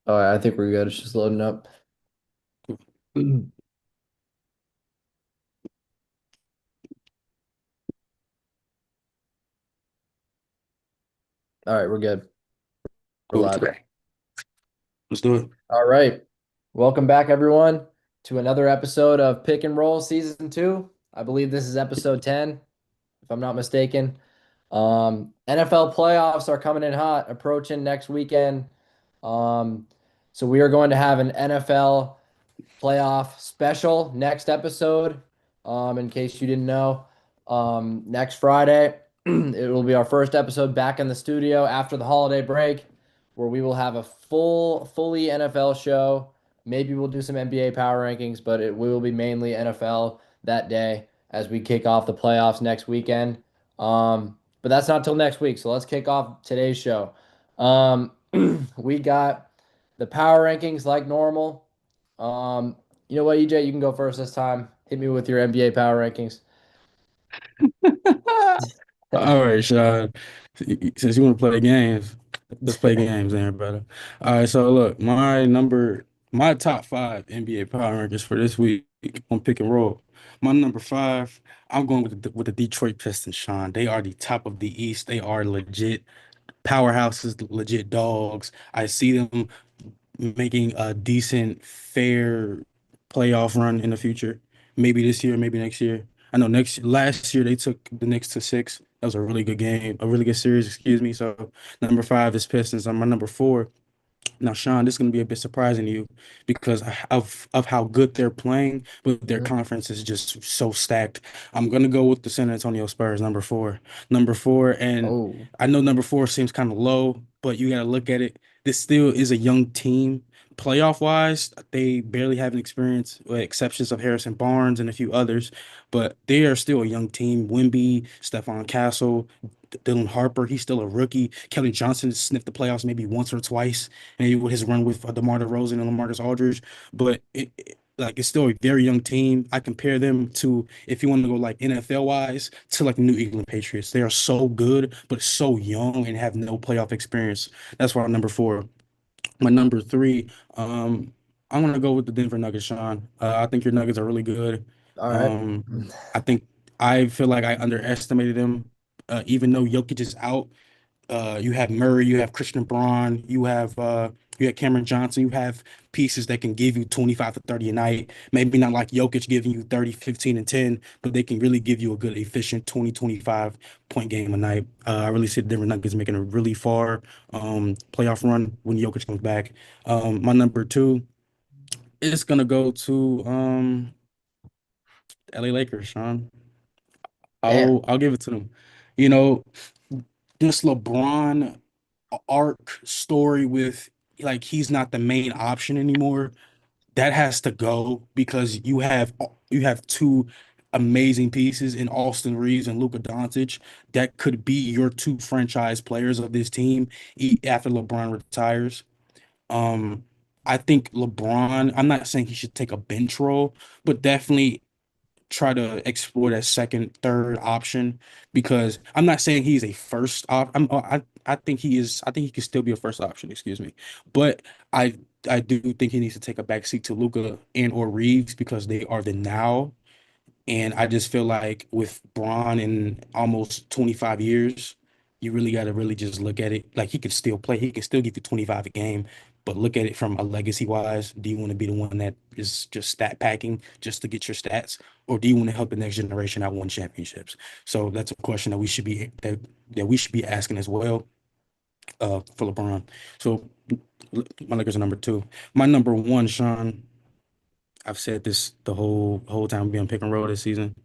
Oh, I think we're good. It's just loading up. All right, we're good. We're Cool. live. Let's do it. All right. Welcome back, everyone, to another episode of Pick and Roll Season 2. I believe this is episode 10, if I'm not mistaken. NFL playoffs are coming in hot, approaching next weekend. Um, so we are going to have an NFL playoff special next episode. In case you didn't know, next Friday, it will be our first episode back in the studio after the holiday break, where we will have a fully NFL show. Maybe we'll do some NBA power rankings, but we will be mainly NFL that day as we kick off the playoffs next weekend. But that's not till next week. So let's kick off today's show. Um, we got the power rankings like normal. You know what, EJ, you can go first this time. Hit me with your NBA power rankings. All right, Sean. Since you want to play games, let's play games, then, brother. All right, so look, my top five NBA power rankings for this week on pick and roll. My number five, I'm going with the Detroit Pistons, Sean. They are the top of the East. They are legit powerhouses, legit dogs. I see them making a decent, fair playoff run in the future. Maybe this year, maybe next year. I know last year they took the Knicks to six. That was a really good game, a really good series, excuse me. So number five is Pistons. On my number four. Now, Sean, this is going to be a bit surprising to you because of how good they're playing, but their Mhm. conference is just so stacked. I'm going to go with the San Antonio Spurs, number four. Number four, and Oh, I know number four seems kind of low, but you got to look at it. This still is a young team. Playoff wise, they barely have an experience, with exceptions of Harrison Barnes and a few others, but they are still a young team. Wimby, Stephon Castle, Dylan Harper, he's still a rookie. Kelly Johnson has sniffed the playoffs maybe once or twice, maybe with his run with DeMar DeRozan and LaMarcus Aldridge. But like it's still a very young team. I compare them to, if you want to go like NFL wise, to like the New England Patriots. They are so good, but so young and have no playoff experience. That's why I'm number four. My number three, I'm gonna go with the Denver Nuggets, Sean. I think your Nuggets are really good. all right. Um, I think I feel like I underestimated them, even though Jokic is out. You have Murray, you have Christian Braun, you have Cameron Johnson, you have pieces that can give you 25 to 30 a night. Maybe not like Jokic giving you 30, 15, and 10, but they can really give you a good, efficient 20, 25 point game a night. I really see the Denver Nuggets making a really far playoff run when Jokic comes back. My number two is gonna go to LA Lakers, Sean. Man. I'll give it to them. You know, this LeBron arc story with like he's not the main option anymore. That has to go because you have two amazing pieces in Austin Reeves and Luka Doncic that could be your two franchise players of this team after LeBron retires. Um, I think LeBron, I'm not saying he should take a bench role, but definitely try to explore that second, third option because I'm not saying he's a first op. I think he is. I think he can still be a first option. Excuse me, but I I do think he needs to take a backseat to Luca and or Reeves because they are the now. And I just feel like with Braun in almost 25 years, you really got to really just look at it. Like he can still play, he can still give you 25 a game, but look at it from a legacy wise. Do you want to be the one that is just stat packing just to get your stats, or do you want to help the next generation out win championships? So that's a question that we should be asking as well. For LeBron. So my Lakers are number two. My number one, Sean. I've said this the whole time being pick and roll this season.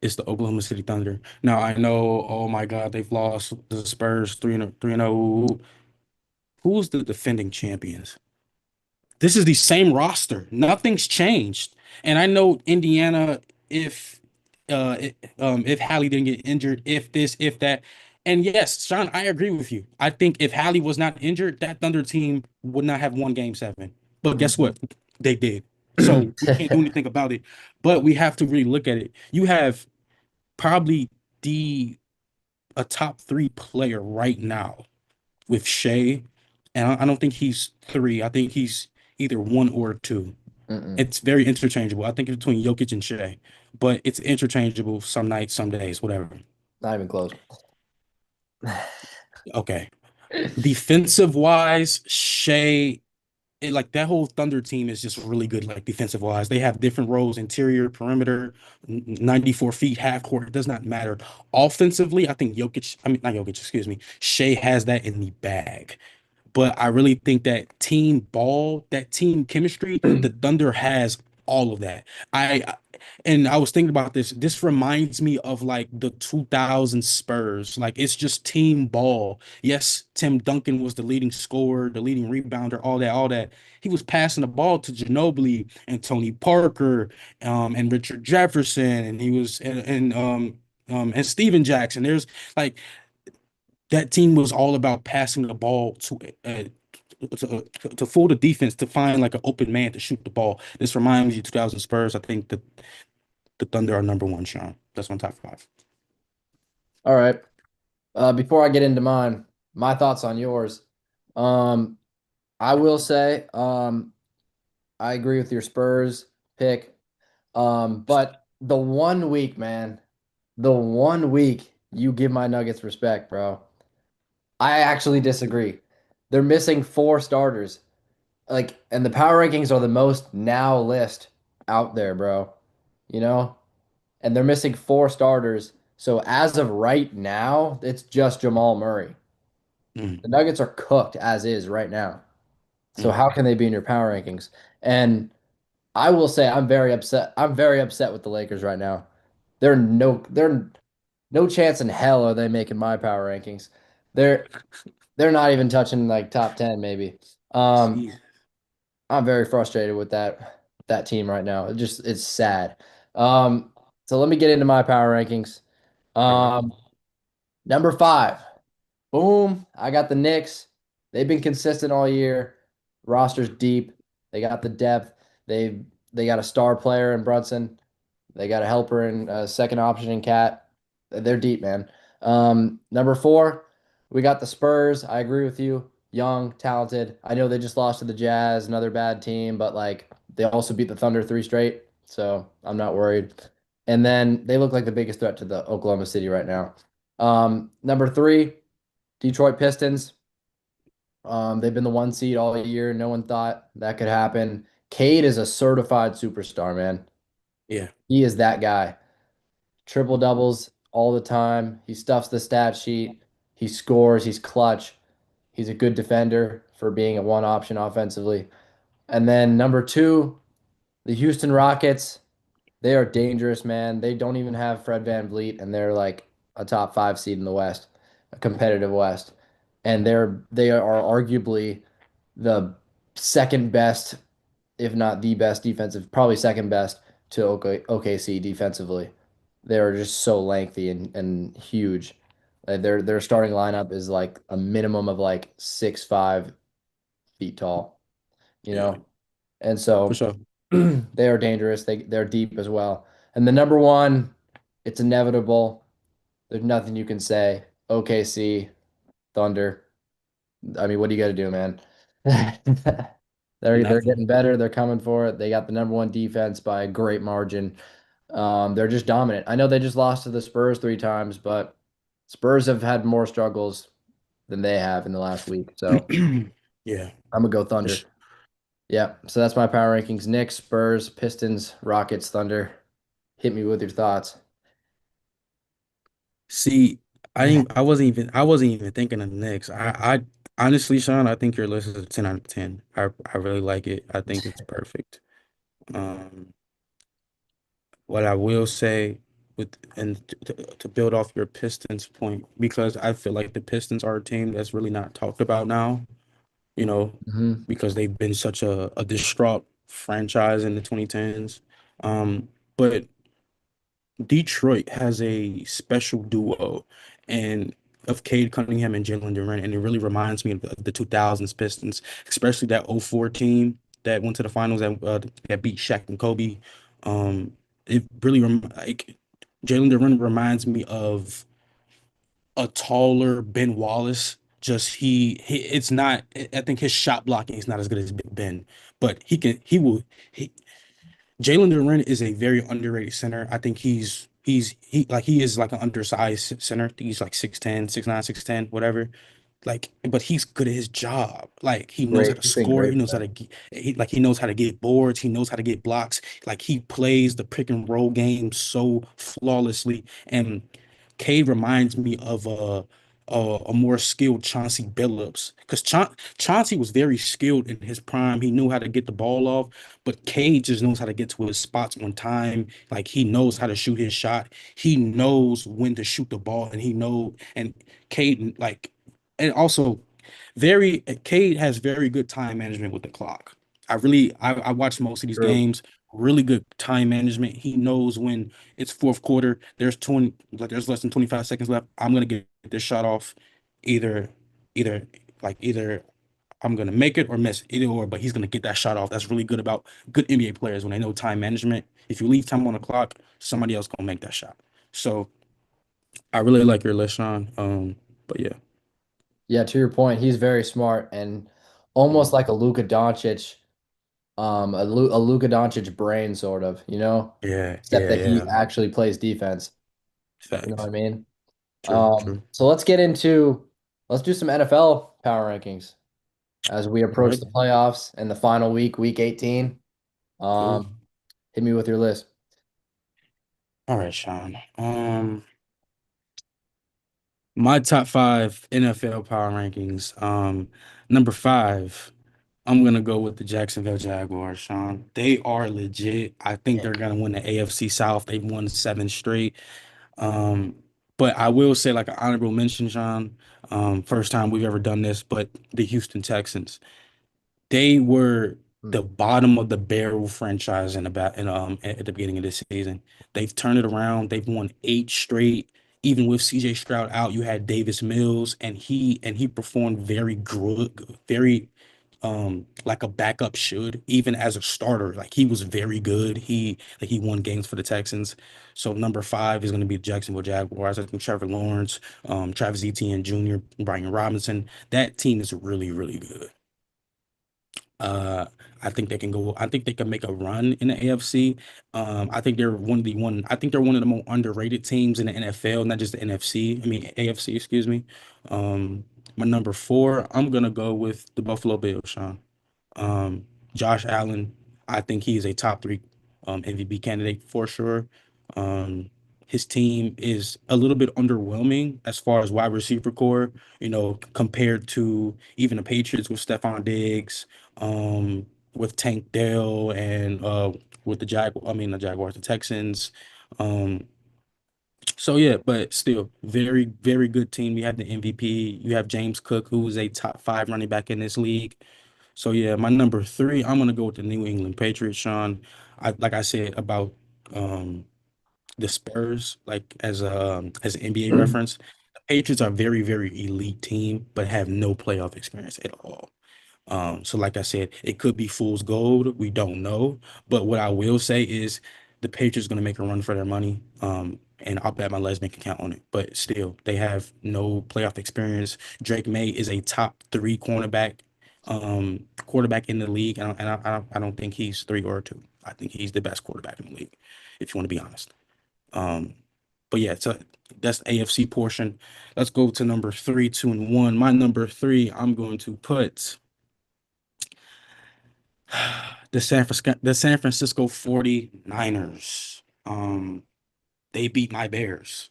It's the Oklahoma City Thunder. Now I know, oh my God, they've lost the Spurs 3-0. Who's the defending champions? This is the same roster. Nothing's changed. And I know Indiana, if if Hallie didn't get injured, if this, if that. And yes, Sean, I agree with you. I think if Hallie was not injured, that Thunder team would not have won game seven. But guess Mhm. what? They did. So we can't do anything about it. But we have to really look at it. You have probably the a top three player right now with Shea. And I don't think he's three. I think he's either one or two. Mm-mm, It's very interchangeable. I think it's between Jokic and Shea, but it's interchangeable some nights, some days, whatever. not even close. Okay. Defensive wise, Shea, like that whole Thunder team is just really good, like defensive wise. They have different roles, interior, perimeter, 94 feet, half court. It does not matter. Offensively, I think Jokic, I mean, not Jokic, excuse me. Shea has that in the bag. But I really think that team ball, that team chemistry, the Thunder has all of that. I and I was thinking about this. This reminds me of like the 2000 Spurs. Like it's just team ball. Yes, Tim Duncan was the leading scorer, the leading rebounder, all that, all that. He was passing the ball to Ginobili and Tony Parker, and Richard Jefferson, and he was and Steven Jackson. There's like that team was all about passing the ball to fool the defense to find like an open man to shoot the ball. This reminds me of 2000 Spurs. I think that the Thunder are number one, Sean. That's my top five. All right. Before I get into mine, my thoughts on yours. Um, I will say, I agree with your Spurs pick. But the 1 week, man, the 1 week you give my Nuggets respect, bro. I actually disagree. They're missing four starters. Like, and the power rankings are the most now list out there, bro. You know? And they're missing four starters. So as of right now, it's just Jamal Murray. Mm, The Nuggets are cooked as is right now. So mm. how can they be in your power rankings? And I will say I'm very upset. I'm very upset with the Lakers right now. They're no chance in hell are they making my power rankings. They're they're not even touching like top 10 maybe. Um Jeez. I'm very frustrated with that team right now. It's sad. So let me get into my power rankings. All right. Um Number 5. Boom. I got the Knicks. They've been consistent all year. Roster's deep. They got the depth. They got a star player in Brunson. They got a helper and a second option in Cat. They're deep, man. Number 4, we got the Spurs. I agree with you. Young, talented. I know they just lost to the Jazz, another bad team, but like they also beat the Thunder three straight, so I'm not worried. And then they look like the biggest threat to the Oklahoma City right now. Number 3, Detroit Pistons. They've been the 1 seed all year. No one thought that could happen. Cade is a certified superstar, man. Yeah. He is that guy. Triple doubles all the time. He stuffs the stat sheet. He scores. He's clutch. He's a good defender for being a one option offensively. And then number 2, the Houston Rockets. They are dangerous, man. They don't even have Fred VanVleet, and they're like a top 5 seed in the West, a competitive West. And they are arguably the second best, if not the best defensive, probably second best to OKC defensively. They're just so lengthy and huge. Their starting lineup is like a minimum of like 6'5" tall, you Yeah. know? And For so sure. they are dangerous. They're deep as well. And the number one, it's inevitable. There's nothing you can say. OKC, Thunder. I mean, what do you got to do, man? They're Nothing. getting better. They're coming for it. They got the number one defense by a great margin. They're just dominant. I know they just lost to the Spurs 3 times, but Spurs have had more struggles than they have in the last week. So Yeah. I'm gonna go For Thunder. sure. Yeah. So that's my power rankings: Knicks, Spurs, Pistons, Rockets, Thunder. Hit me with your thoughts. See, I wasn't even thinking of the Knicks. I honestly, Sean, I think your list is a 10 out of 10. I really like it. I think it's perfect. Um, what I will say with and to build off your Pistons point, because I feel like the Pistons are a team that's really not talked about now, you know, Hmm. because they've been such a distraught franchise in the 2010s. But Detroit has a special duo and of Cade Cunningham and Jalen Duren, and it really reminds me of the 2000s Pistons, especially that '04 team that went to the finals that beat Shaq and Kobe. It really like Jalen Duren reminds me of a taller Ben Wallace, Just it's not. I think his shot blocking is not as good as Big Ben, but he can. He will. He, Jalen Duren is a very underrated center. I think he is like an undersized center. I think he's like 6'10", 6'9", 6'10", whatever. Like, but he's good at his job. Like he knows how Great. to He's been score. He great knows for how them. to he knows how to get boards. He knows how to get blocks. Like he plays the pick and roll game so flawlessly. And Cade reminds me of a more skilled Chauncey Billups because Chauncey was very skilled in his prime. He knew how to get the ball off, but Cade just knows how to get to his spots on time. Like he knows how to shoot his shot. He knows when to shoot the ball, and Cade like and also very Cade has very good time management with the clock. I watched most of these True. games. Really good time management. He knows when it's fourth quarter. There's less than 25 seconds left. I'm gonna get this shot off. Either either either I'm gonna make it or miss it, either or. But he's gonna get that shot off. That's really good about good NBA players when they know time management. If you leave time on the clock, somebody else gonna make that shot. So I really like your list, Sean. But yeah. Yeah, to your point, he's very smart and almost like a Luka Doncic, a Luka Doncic brain sort of, Yeah, except yeah, that he yeah. actually plays defense. You know what Facts. I mean? True, true. So let's do some NFL power rankings as we All approach right, the playoffs and the final week, week 18. cool. Um, hit me with your list. All right, Sean. My top five NFL power rankings. Number five, I'm gonna go with the Jacksonville Jaguars, Sean. They are legit. I think they're gonna win the AFC South. They've won seven straight. Um, but I will say, like an honorable mention, Sean. First time we've ever done this, but the Houston Texans. They were Hmm. the bottom of the barrel franchise at the beginning of this season. They've turned it around. They've won eight straight. Even with CJ Stroud out, you had Davis Mills, and he performed very good, very like a backup should, even as a starter. Like he was very good. He won games for the Texans. So number five is going to be the Jacksonville Jaguars. I think Trevor Lawrence, Travis Etienne Jr., Brian Robinson. That team is really, really good. Uh, I think they can go. I think they can make a run in the AFC. I think they're one of the one. I think they're one of the more underrated teams in the NFL, not just the NFC. I mean AFC, excuse me. My number four, I'm gonna go with the Buffalo Bills, Sean. Josh Allen, I think he is a top three MVP candidate for sure. Um, his team is a little bit underwhelming as far as wide receiver core, compared to even the Patriots with Stephon Diggs, with Tank Dell, and with the Jaguars, the Texans. Um, so yeah, but still, very, very good team. You have the MVP. You have James Cook, who is a top five running back in this league. So yeah, my number three, I'm gonna go with the New England Patriots, Sean. Like I said about um the Spurs, like as an NBA reference, the Patriots are a very, very elite team, but have no playoff experience at all. So like I said, it could be fool's gold. We don't know. But what I will say is the Patriots going to make a run for their money. And I'll bet my bank account on it. But still, they have no playoff experience. Drake May is a top three quarterback in the league. I don't think he's three or two. I think he's the best quarterback in the league, if you want to be honest. Um, but yeah, so that's the AFC portion. Let's go to number three, two, and one. My number three, I'm going to put the San Francisco 49ers. They beat my Bears.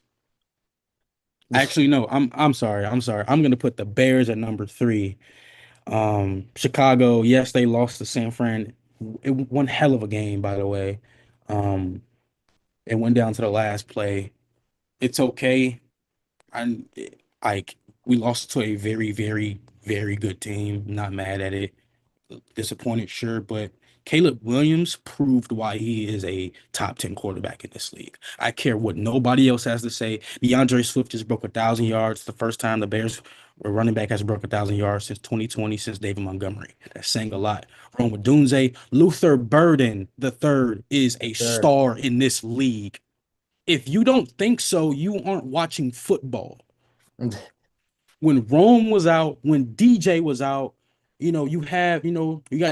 Actually, no, I'm sorry. I'm sorry. I'm gonna put the Bears at number three. Chicago, yes, they lost to San Fran. One hell of a game, by the way. Um, it went down to the last play. It's okay. I like we lost to a very, very, very good team. Not mad at it. Disappointed, sure, but Caleb Williams proved why he is a top 10 quarterback in this league. I care what nobody else has to say. DeAndre Swift just broke 1,000 yards. The first time the Bears were running back has broke 1,000 yards since 2020, since David Montgomery. That's saying a lot. Rome Dunze, Luther Burden the third is a Sure. star in this league. If you don't think so, you aren't watching football. when Rome was out, when DJ was out, you got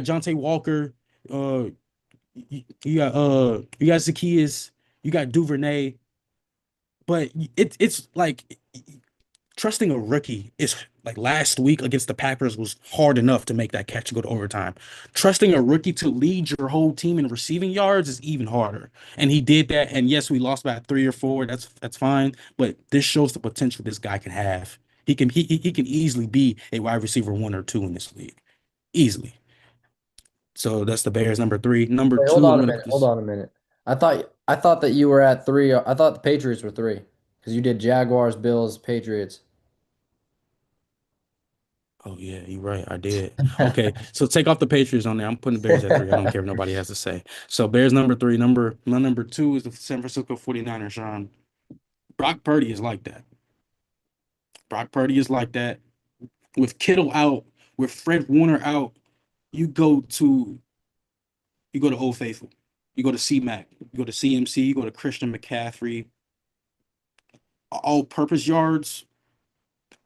Jonte Walker, uh, you got Zacchaeus, you got Duvernay, but it's like trusting a rookie is like last week against the Packers was hard enough to make that catch go to overtime. Trusting a rookie to lead your whole team in receiving yards is even harder. And he did that. And yes, we lost by 3 or 4. That's fine. But this shows the potential this guy can have. He can easily be a wide receiver 1 or 2 in this league. Easily. So that's the Bears number three. Number Wait, hold two, I'm on a gonna minute. put Hold this. on a minute. I thought that you were at three. I thought the Patriots were three because you did Jaguars, Bills, Patriots. Oh yeah, you're right. I did. Okay, so take off the Patriots on there. I'm putting the Bears at 3. I don't care if nobody has to say. So Bears number 3. My number 2 is the San Francisco 49ers, Sean. Brock Purdy is like that. Brock Purdy is like that. With Kittle out, with Fred Warner out, you go to you go to Old Faithful. You go to C-Mac. You go to CMC. You go to Christian McCaffrey. All-purpose yards,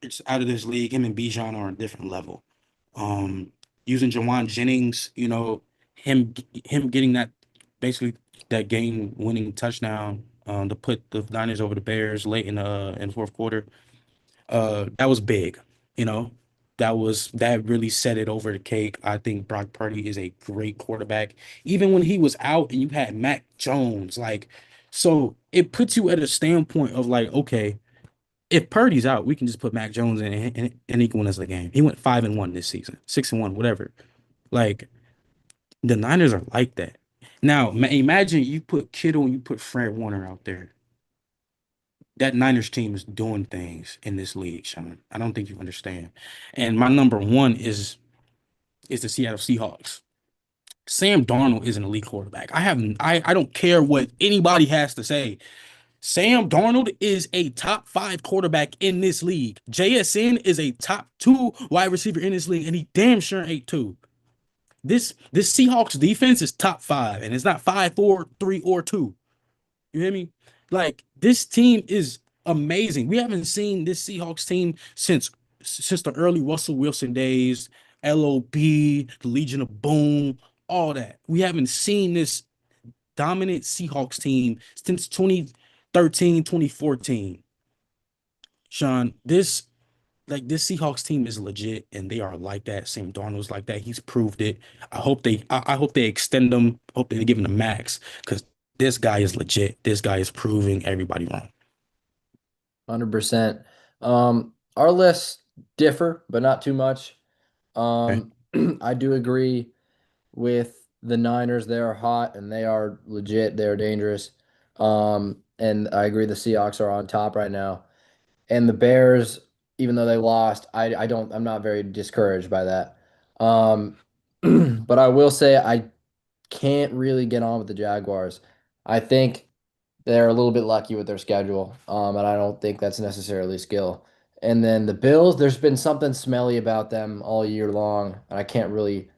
it's out of this league. Him and Bijan are on a different level. Um, Using Jawan Jennings, him him getting that basically that game winning touchdown to put the Niners over the Bears late in the fourth quarter. That was big, you know. That really set it over the cake. I think Brock Purdy is a great quarterback. Even when he was out and you had Mac Jones, like so it puts you at a standpoint of like, okay, if Purdy's out, we can just put Mac Jones in and he can win us the game. He went 5-1 this season, 6-1, whatever. Like the Niners are like that. Now, imagine you put Kittle and you put Fred Warner out there. That Niners team is doing things in this league, Sean. I don't think you understand. And my number one is the Seattle Seahawks. Sam Darnold is an elite quarterback. I don't care what anybody has to say. Sam Darnold is a top 5 quarterback in this league. JSN is a top 2 wide receiver in this league, and he damn sure ain't too. This Seahawks defense is top 5, and it's not 5, 4, 3, or 2. You hear me? Like this team is amazing. We haven't seen this Seahawks team since the early Russell Wilson days, LOB, the Legion of Boom, all that. We haven't seen this dominant Seahawks team since 2013, 2014. Sean, this Seahawks team is legit and they are like that. Sam Darnold's like that. He's proved it. I hope they extend him. Hope they give him the max because this guy is legit. This guy is proving everybody wrong. 100%. Our lists differ, but not too much. Okay. I do agree with the Niners. They are hot and they are legit. They are dangerous. And I agree the Seahawks are on top right now. And the Bears, even though they lost, I'm not very discouraged by that. Um, but I will say I can't really get on with the Jaguars. I think they're a little bit lucky with their schedule, and I don't think that's necessarily skill. And then the Bills, there's been something smelly about them all year long, and I can't really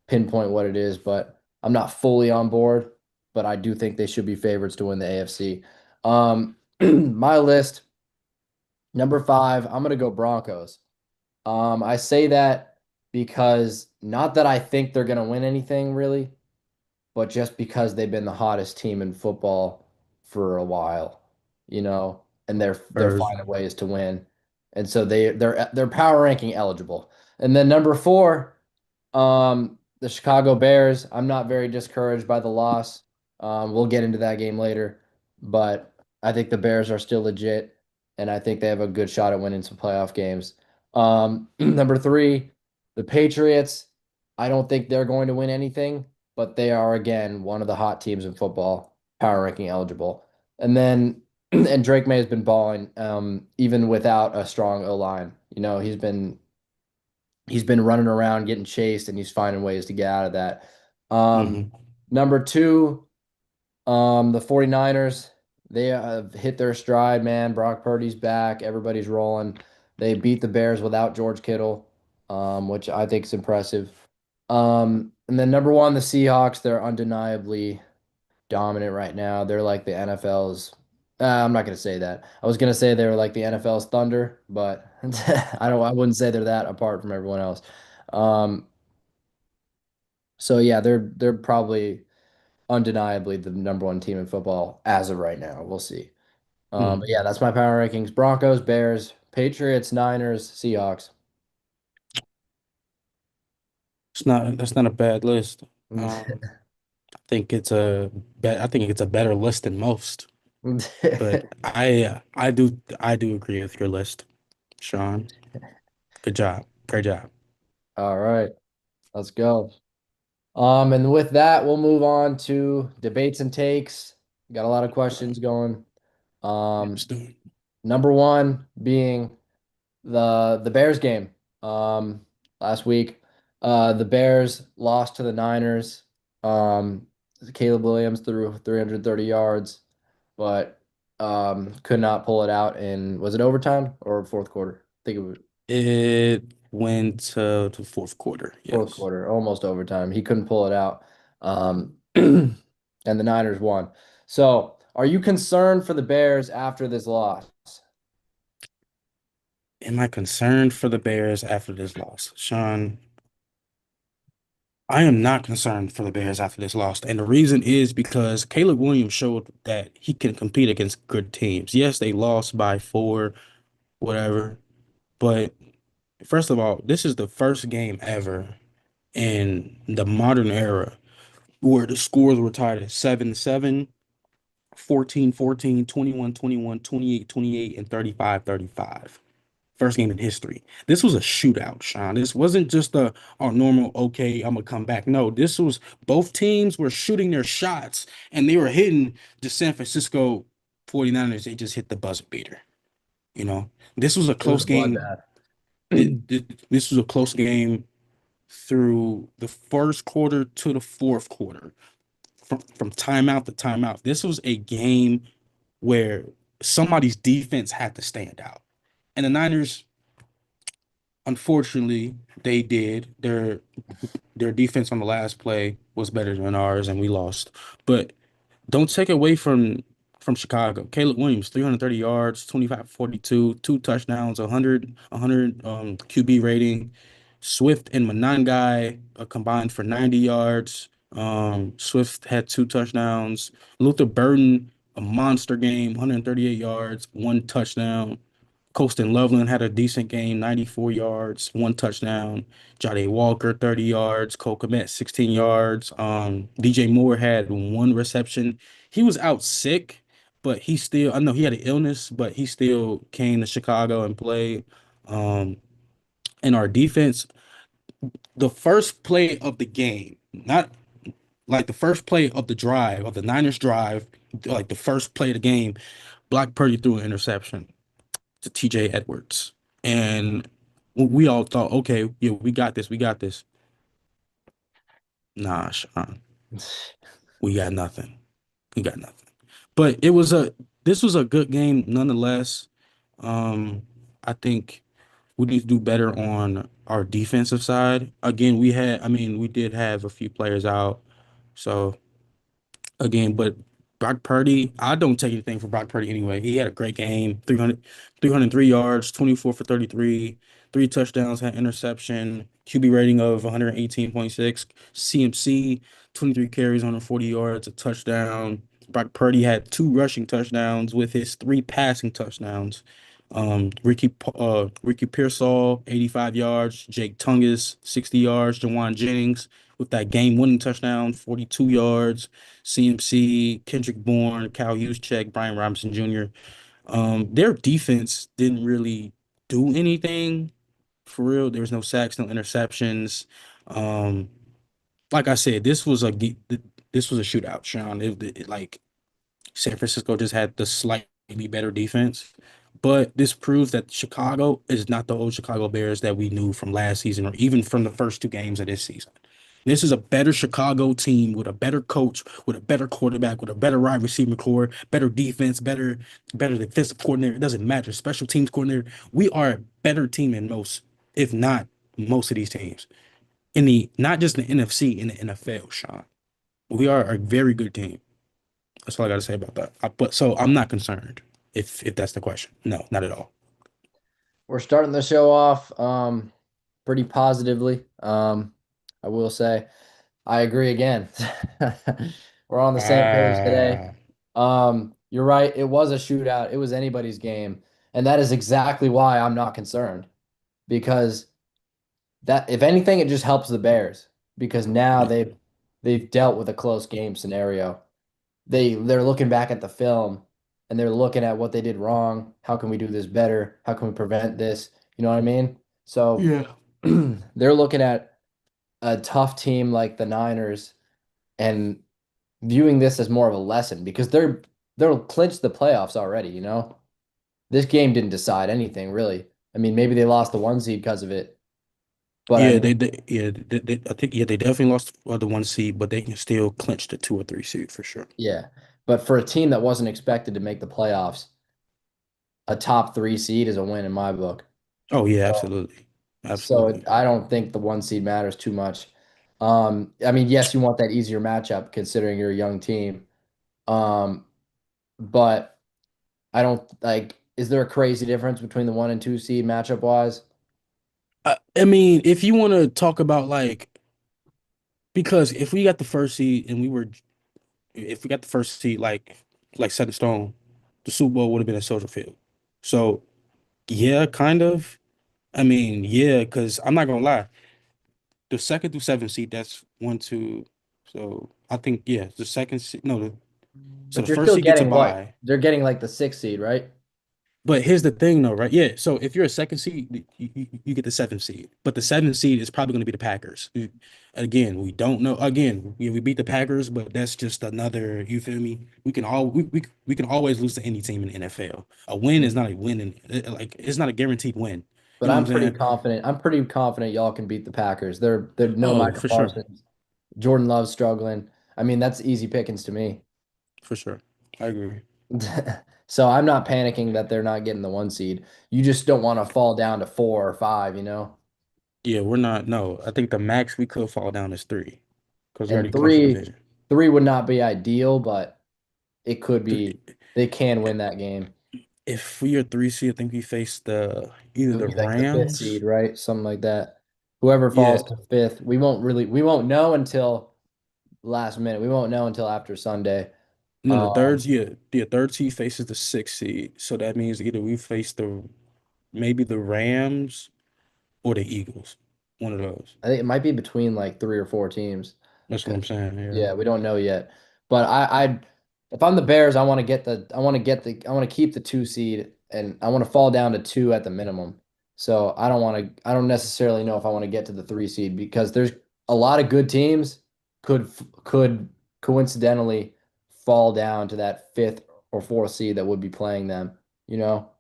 pinpoint what it is, but I'm not fully on board. But I do think they should be favorites to win the AFC. My list, number five, I'm gonna go Broncos. I say that because not that I think they're gonna win anything really, but just because they've been the hottest team in football for a while, and they're Birds. finding ways to win. And so they're power ranking eligible. And then number four, the Chicago Bears. I'm not very discouraged by the loss. We'll get into that game later, but I think the Bears are still legit, and I think they have a good shot at winning some playoff games. Number three, the Patriots. I don't think they're going to win anything, but they are again one of the hot teams in football, power ranking eligible. And then and Drake May has been balling, even without a strong O line. He's been running around getting chased, and he's finding ways to get out of that. Um, Hmm. Number two, the 49ers, they have hit their stride, man. Brock Purdy's back. Everybody's rolling. They beat the Bears without George Kittle, which I think is impressive. And then number one, the Seahawks, they're undeniably dominant right now. They're like the NFL's. I'm not gonna say that. I was gonna say they were like the NFL's Thunder, but I wouldn't say they're that apart from everyone else. Um, so yeah, they're probably undeniably the number one team in football as of right now. We'll see. But Hmm. yeah, that's my power rankings: Broncos, Bears, Patriots, Niners, Seahawks. That's not a bad list. I think it's a better list than most. But I do agree with your list, Sean. Good job. Great job. All right, let's go. And with that, we'll move on to debates and takes. Got a lot of All right. questions going. Yeah, Um, let's do it. Number one being the Bears game. Last week, the Bears lost to the Niners. Um, Caleb Williams threw 330 yards, but could not pull it out in, was it overtime or fourth quarter? I think it was It went to the fourth quarter. fourth Yes. quarter, almost overtime. He couldn't pull it out. And the Niners won. So, are you concerned for the Bears after this loss? Am I concerned for the Bears after this loss? Sean, I am not concerned for the Bears after this loss. And the reason is because Caleb Williams showed that he can compete against good teams. Yes, they lost by four, whatever. But first of all, this is the first game ever in the modern era where the scores were tied at 7-7, 14-14, 21-21, 28-28, and 35-35. First game in history. This was a shootout, Sean. This wasn't just a normal, okay, I'm gonna come back. No, this was both teams were shooting their shots and they were hitting the San Francisco 49ers. They just hit the buzzer beater. You know, this was a It was close a game. bloodbath. This was a close game through the first quarter to the fourth quarter, from timeout to timeout. This was a game where somebody's defense had to stand out. And the Niners, unfortunately, they did. Their defense on the last play was better than ours, and we lost. But don't take away from Chicago. Caleb Williams, 330 yards, 25-42, two touchdowns, 100 QB rating. Swift and Monangai combined for 90 yards. Swift had two touchdowns. Luther Burden, a monster game, 138 yards, one touchdown. Colston Loveland had a decent game, 94 yards, one touchdown. Jade Walker, 30 yards. Cole Kmet, 16 yards. DJ Moore had one reception. He was out sick, but I know he had an illness, but he still came to Chicago and played. Um, and our defense, the first play of the game, not like the first play of the drive, of the Niners drive, like the first play of the game, Black Purdy threw an interception to TJ Edwards. And we all thought, okay, yeah, we got this, we got this. Nah, Sean, we got nothing. We got nothing. But this was a good game nonetheless. Um, I think we need to do better on our defensive side. Again, we did have a few players out. So again, but Brock Purdy, I don't take anything from Brock Purdy anyway. He had a great game, 303 yards, 24 for 33, three touchdowns, had interception, QB rating of 118.6, CMC, 23 carries, 140 yards, a touchdown. Brock Purdy had two rushing touchdowns with his three passing touchdowns. Ricky Pearsall, 85 yards, Jake Tungus, 60 yards, Jawan Jennings with that game-winning touchdown, 42 yards. CMC, Kendrick Bourne, Kyle Juszczyk, Brian Robinson Jr. Their defense didn't really do anything for real. There was no sacks, no interceptions. Um, like I said, this was a shootout, Sean. Like San Francisco just had the slightly better defense. But this proves that Chicago is not the old Chicago Bears that we knew from last season or even from the first two games of this season. This is a better Chicago team with a better coach, with a better quarterback, with a better wide receiver core, better defense, better defensive coordinator. It doesn't matter. Special teams coordinator. We are a better team than most, if not most of these teams. In the not just in the NFC, in the NFL, Sean. We are a very good team. That's all I got to say about that. But so I'm not concerned if that's the question. No, not at all. We're starting the show off pretty positively. I will say I agree again. We're on the same page today. Ah, You're right. It was a shootout. It was anybody's game. And that is exactly why I'm not concerned because that if anything, it just helps the Bears because now yeah, they've dealt with a close game scenario. They're looking back at the film and they're looking at what they did wrong. How can we do this better? How can we prevent this? You know what I mean? So yeah, they're looking at a tough team like the Niners and viewing this as more of a lesson because they'll clinch the playoffs already, you know? This game didn't decide anything really. I mean, maybe they lost the one seed because of it, but I yeah. mean, I think they definitely lost the 1 seed, but they can still clinch the 2 or 3 seed for sure. yeah. But for a team that wasn't expected to make the playoffs, a top three seed is a win in my book. Oh yeah, So, absolutely, so absolutely. I don't think the one seed matters too much. I mean, yes, you want that easier matchup considering you're a young team. Um, but I don't like, is there a crazy difference between the one and two seed matchup wise? I mean, if you want to talk about like, because if we got the first seed and if we got the first seed like set in stone, the Super Bowl would have been at Soldier Field. So yeah, kind of. I mean, yeah, because I'm not gonna lie, the second through seventh seed, that's 1, 2. So I think yeah, the second seed, no, so But the you're first still seed gets a getting what? bye. They're getting like the sixth seed, right? But here's the thing, though, right? Yeah. So if you're a second seed, you get the seventh seed. But the seventh seed is probably going to be the Packers. Again, we don't know. Again, we beat the Packers, but that's just another. You feel me? We can always lose to any team in the NFL. A win is not a win, and like it's not a guaranteed win. But You know what I'm I'm pretty saying? confident. I'm pretty confident y'all can beat the Packers. They're no Oh, Micah for sure, Parsons. Jordan Love's struggling. I mean, that's easy pickings to me. for sure. I agree. So I'm not panicking that they're not getting the one seed. You just don't want to fall down to four or five, you know? Yeah, we're not. No, I think the max we could fall down is 3 because we And already clinched the three, division. three would not be ideal, but it could be. Three, They can win that game. if we are 3 seed, I think we face the It either would the be like the fifth Rams. seed, right? Something like that. Whoever Yeah, falls to fifth, we won't know until last minute. We won't know until after Sunday. no, Um, the third seed faces the 6 seed. So that means either we face maybe the Rams or the Eagles. One of those. I think it might be between like three or four teams. That's what 'Cause, I'm saying. Yeah. yeah, we don't know yet. But if I'm the Bears, I want to keep the two seed and I want to fall down to two at the minimum. So I don't necessarily know if I want to get to the three seed because there's a lot of good teams could coincidentally fall down to that fifth or fourth seed that would be playing them. You know,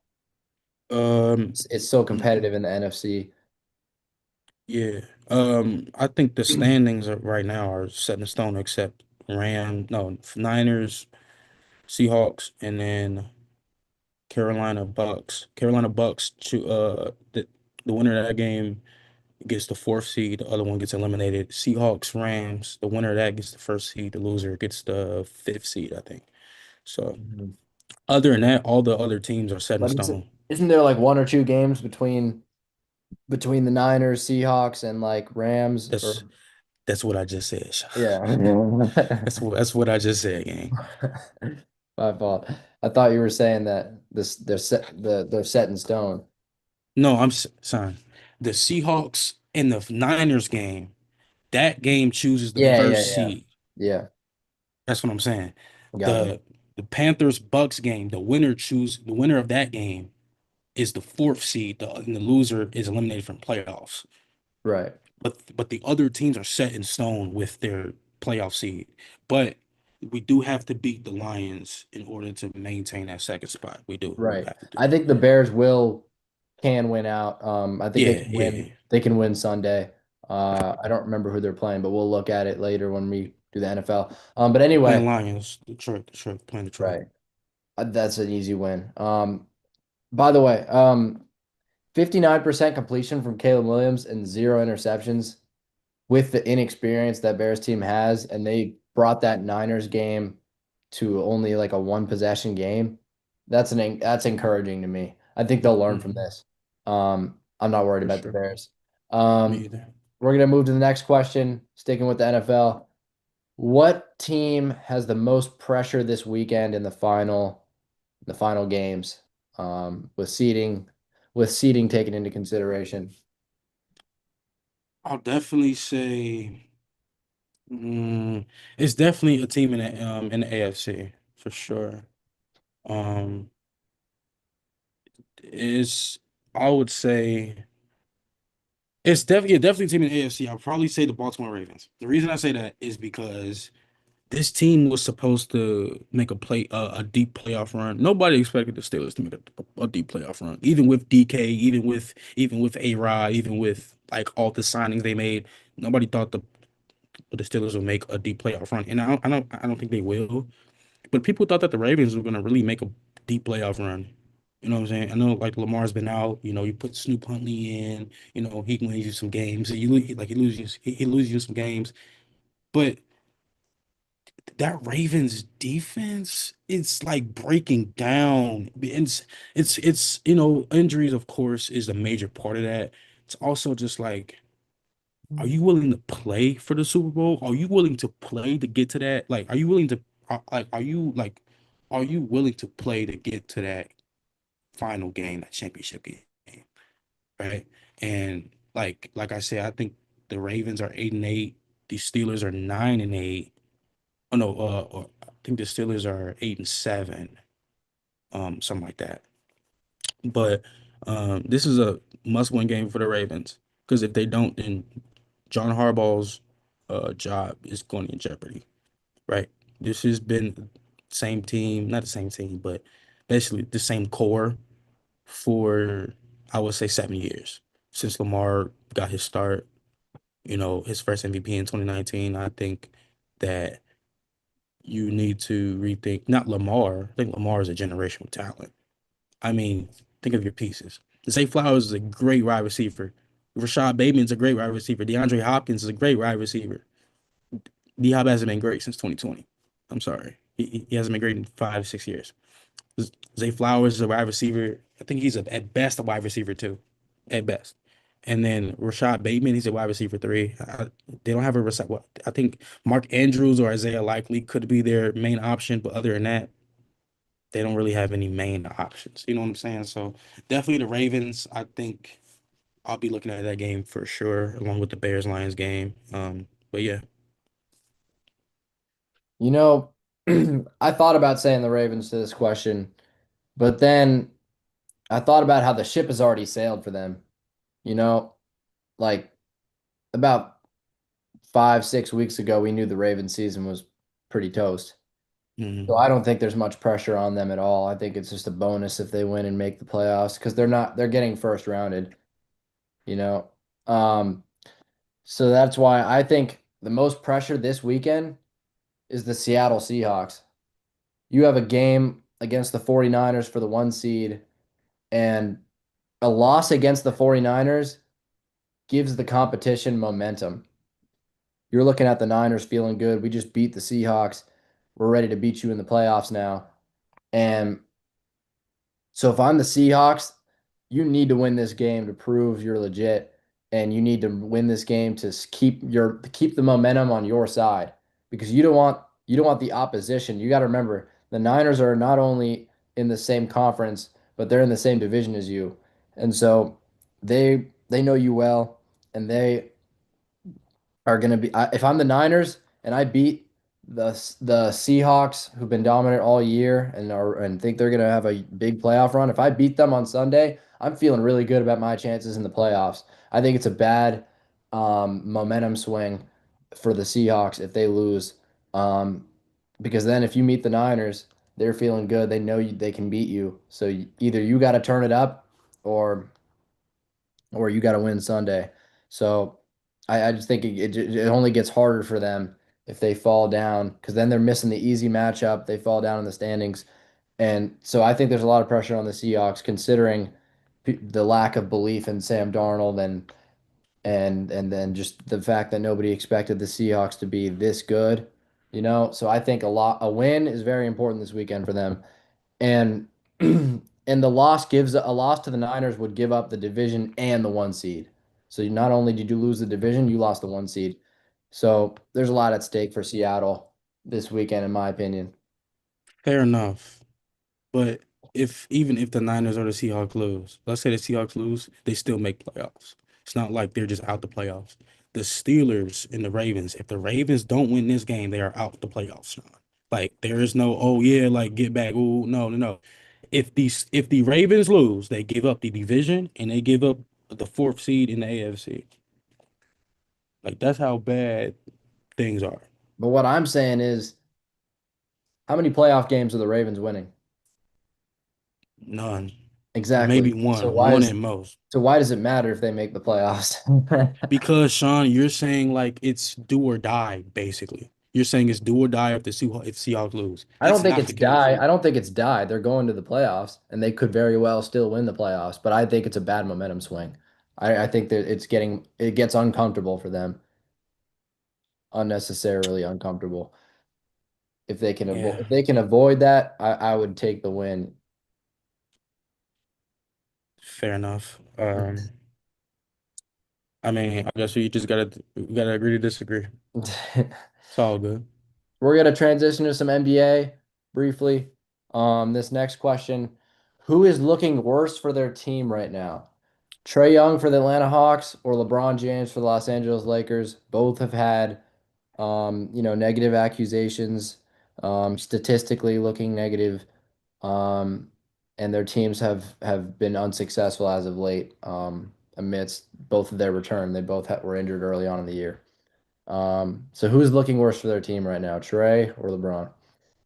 Um, it's so competitive in the NFC. yeah. I think the standings right now are set in stone except no, Niners, Seahawks, and then Carolina Bucks. Carolina Bucks the winner of that game gets the fourth seed, the other one gets eliminated. Seahawks, Rams, the winner of that gets the first seed, the loser gets the fifth seed, I think. So Mhm. other than that, all the other teams are set in But stone. isn't there like one or two games between the Niners, Seahawks, and like Rams That's or that's what I just said. yeah. That's what I just said, gang. My fault. I thought you were saying that they're set in stone. No, son. The Seahawks and the Niners game, that game chooses the Yeah, yeah, first yeah. seed. Yeah. That's what I'm saying. Got you. The Panthers Bucks game, the winner of that game is the fourth seed, and the loser is eliminated from playoffs. Right. But the other teams are set in stone with their playoff seed. But we do have to beat the Lions in order to maintain that second spot. We do Right. have to do I that. think the Bears will can win out. I think Yeah, yeah. they can win Sunday. I don't remember who they're playing, but we'll look at it later when we do the NFL. But Playing anyway, Lions, Detroit, playing Detroit. right. That's an easy win. By the way, 59% completion from Caleb Williams and zero interceptions with the inexperience that Bears team has, and they brought that Niners game to only like a one possession game, that's encouraging to me. I think they'll learn from Hmm. this. I'm not worried For about the sure. Bears. Me Um, either. we're gonna move to the next question, sticking with the NFL. What team has the most pressure this weekend in the final games, with seeding taken into consideration? I'll definitely say it's definitely a team in the AFC for sure. Um, is I would say it's definitely a team in the AFC. I'll probably say the Baltimore Ravens. The reason I say that is because this team was supposed to make a deep playoff run. Nobody expected the Steelers to make a deep playoff run, even with DK, even with A-Rod, even with like all the signings they made. Nobody thought the Steelers would make a deep playoff run, and I don't think they will. But people thought that the Ravens were going to really make a deep playoff run. You know what I'm saying? I know like Lamar's been out. You put Snoop Huntley in. He can lose you some games. He loses you some games, but that Ravens defense, it's like breaking down. It's injuries, of course, is a major part of that. It's also just like, are you willing to play for the Super Bowl? Are you willing to play to get to that? Like, are you willing to are you willing to play to get to that final game, that championship game, right? And like I said, I think the Ravens are 8-8. The Steelers are 9-8. Oh no, I think the Steelers are 8-7, something like that. But this is a must-win game for the Ravens because if they don't, then John Harbaugh's job is going in jeopardy, right? This has been same team, not the same team, but basically the same core for I would say 7 years since Lamar got his start. His first MVP in 2019. I think that you need to rethink not Lamar. I think Lamar is a generational talent. I mean, think of your pieces. Zay Flowers is a great wide receiver. Rashad Bateman's a great wide receiver. DeAndre Hopkins is a great wide receiver. D Hop hasn't been great since 2020. I'm sorry. He hasn't been great in 5, 6 years. Zay Flowers is a wide receiver. I think he's at best a wide receiver too, at best. And then Rashad Bateman, he's a wide receiver three. They don't have a receiver. Well, I think Mark Andrews or Isaiah Likely could be their main option, but other than that, they don't really have any main options. You know what I'm saying? So definitely the Ravens. I think I'll be looking at that game for sure, along with the Bears Lions game. But yeah. You know, I thought about saying the Ravens to this question, but then I thought about how the ship has already sailed for them. You know, like about 5, 6 weeks ago, we knew the Ravens season was pretty toast. So Mhm. I don't think there's much pressure on them at all. I think it's just a bonus if they win and make the playoffs because they're getting first rounded, you know. Um, so that's why I think the most pressure this weekend is the Seattle Seahawks. You have a game against the 49ers for the one seed, and a loss against the 49ers gives the competition momentum. You're looking at the Niners feeling good. We just beat the Seahawks. We're ready to beat you in the playoffs now. And so if I'm the Seahawks, you need to win this game to prove you're legit, and you need to win this game to keep the momentum on your side because you don't want the opposition. You got to remember the Niners are not only in the same conference, but they're in the same division as you, and so they know you well, and they are going to be. If I'm the Niners and I beat the Seahawks, who've been dominant all year and think they're going to have a big playoff run, if I beat them on Sunday, I'm feeling really good about my chances in the playoffs. I think it's a bad momentum swing for the Seahawks if they lose, um, because then if you meet the Niners, they're feeling good. They know they can beat you. So either you got to turn it up, or you got to win Sunday. So I just think it only gets harder for them if they fall down because then they're missing the easy matchup. They fall down in the standings. And so I think there's a lot of pressure on the Seahawks considering the lack of belief in Sam Darnold and then just the fact that nobody expected the Seahawks to be this good. So I think a win is very important this weekend for them. And and a loss to the Niners would give up the division and the one seed. So not only did you lose the division, you lost the one seed. So there's a lot at stake for Seattle this weekend, in my opinion. Fair enough. But if even if the Niners or the Seahawks lose, let's say the Seahawks lose, they still make playoffs. It's not like they're just out the playoffs. The Steelers and the Ravens, if the Ravens don't win this game, they are out the playoffs, Sean. Like there is no, oh yeah, like get back. Oh no, no, no. If the Ravens lose, they give up the division and they give up the fourth seed in the AFC. Like that's how bad things are. But what I'm saying is, how many playoff games are the Ravens winning? None. Maybe Exactly. one at most. So why does it matter if they make the playoffs? Because Sean, you're saying like it's do or die, basically. You're saying it's do or die if Seahawks lose. That's not the case. I don't think it's died. They're going to the playoffs, and they could very well still win the playoffs. But I think it's a bad momentum swing. I think that it gets uncomfortable for them, unnecessarily uncomfortable. Yeah, If they can avoid that, I would take the win. fair enough. I mean, I guess we gotta agree to disagree. It's all good. We're gonna transition to some NBA briefly. This next question: Who is looking worse for their team right now? Trae Young for the Atlanta Hawks or LeBron James for the Los Angeles Lakers? Both have had, negative accusations, statistically looking negative, um, and their teams have been unsuccessful as of late, amidst both of their return. They both were injured early on in the year. So who's looking worse for their team right now, Trey or LeBron?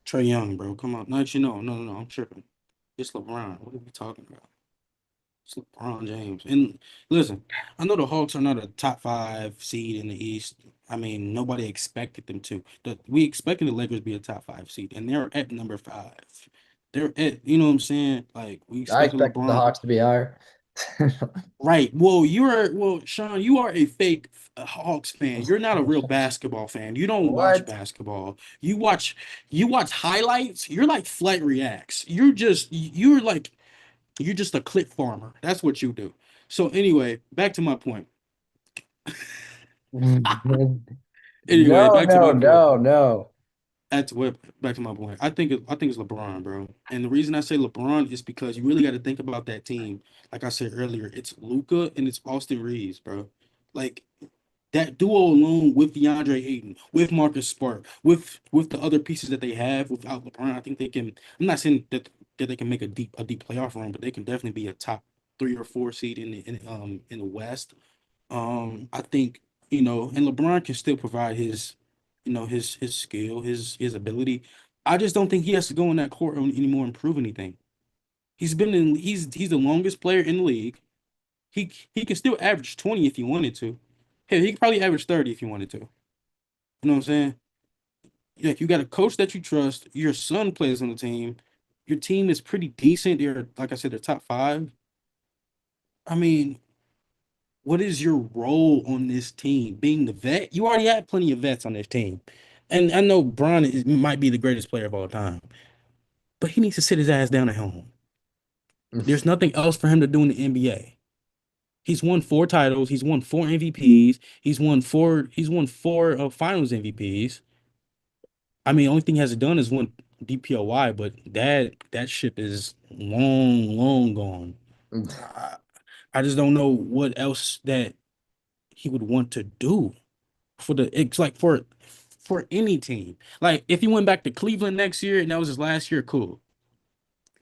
Trae Young, bro. Come on. Not you know. No, no, no. I'm tripping. It's LeBron. What are we talking about? It's LeBron James. And listen, I know the Hawks are not a top five seed in the East. I mean, nobody expected them to. We expected the Lakers to be a top five seed, and they're at number five. They're at, you know what I'm saying? Like we I expected expected the LeBron. Hawks to be higher. Right. Well, Sean, you are a fake Hawks fan. You're not a real basketball fan. You don't watch What? basketball. You watch highlights. You're like flat reacts. You're just a clip farmer. That's what you do. So anyway, back to my point. Anyway, No, back to no, my point. no, no. Back to my point. I think it's LeBron, bro. And the reason I say LeBron is because you really got to think about that team. Like I said earlier, it's Luca and it's Austin Reeves, bro. Like that duo alone with DeAndre Ayton, with Marcus Smart, with the other pieces that they have without LeBron, I think they can. I'm not saying that they can make a deep playoff run, but they can definitely be a top 3 or 4 seed in the West. I think and LeBron can still provide his skill, his ability. I just don't think he has to go in that court anymore and prove anything. He's the longest player in the league. He can still average 20 if he wanted to. Hell, he could probably average 30 if he wanted to. You know what I'm saying? Like you got a coach that you trust. Your son plays on the team. Your team is pretty decent. They're like I said, they're top five. I mean, what is your role on this team? Being the vet, you already had plenty of vets on this team, and I know might be the greatest player of all time, but he needs to sit his ass down at home. There's nothing else for him to do in the NBA. He's won 4 titles. He's won 4 MVPs. He's won four Finals MVPs. I mean, only thing he hasn't done is won DPOY, but that ship is long, long gone. I, I just don't know what else that he would want to do it's like for any team. Like if he went back to Cleveland next year and that was his last year, cool.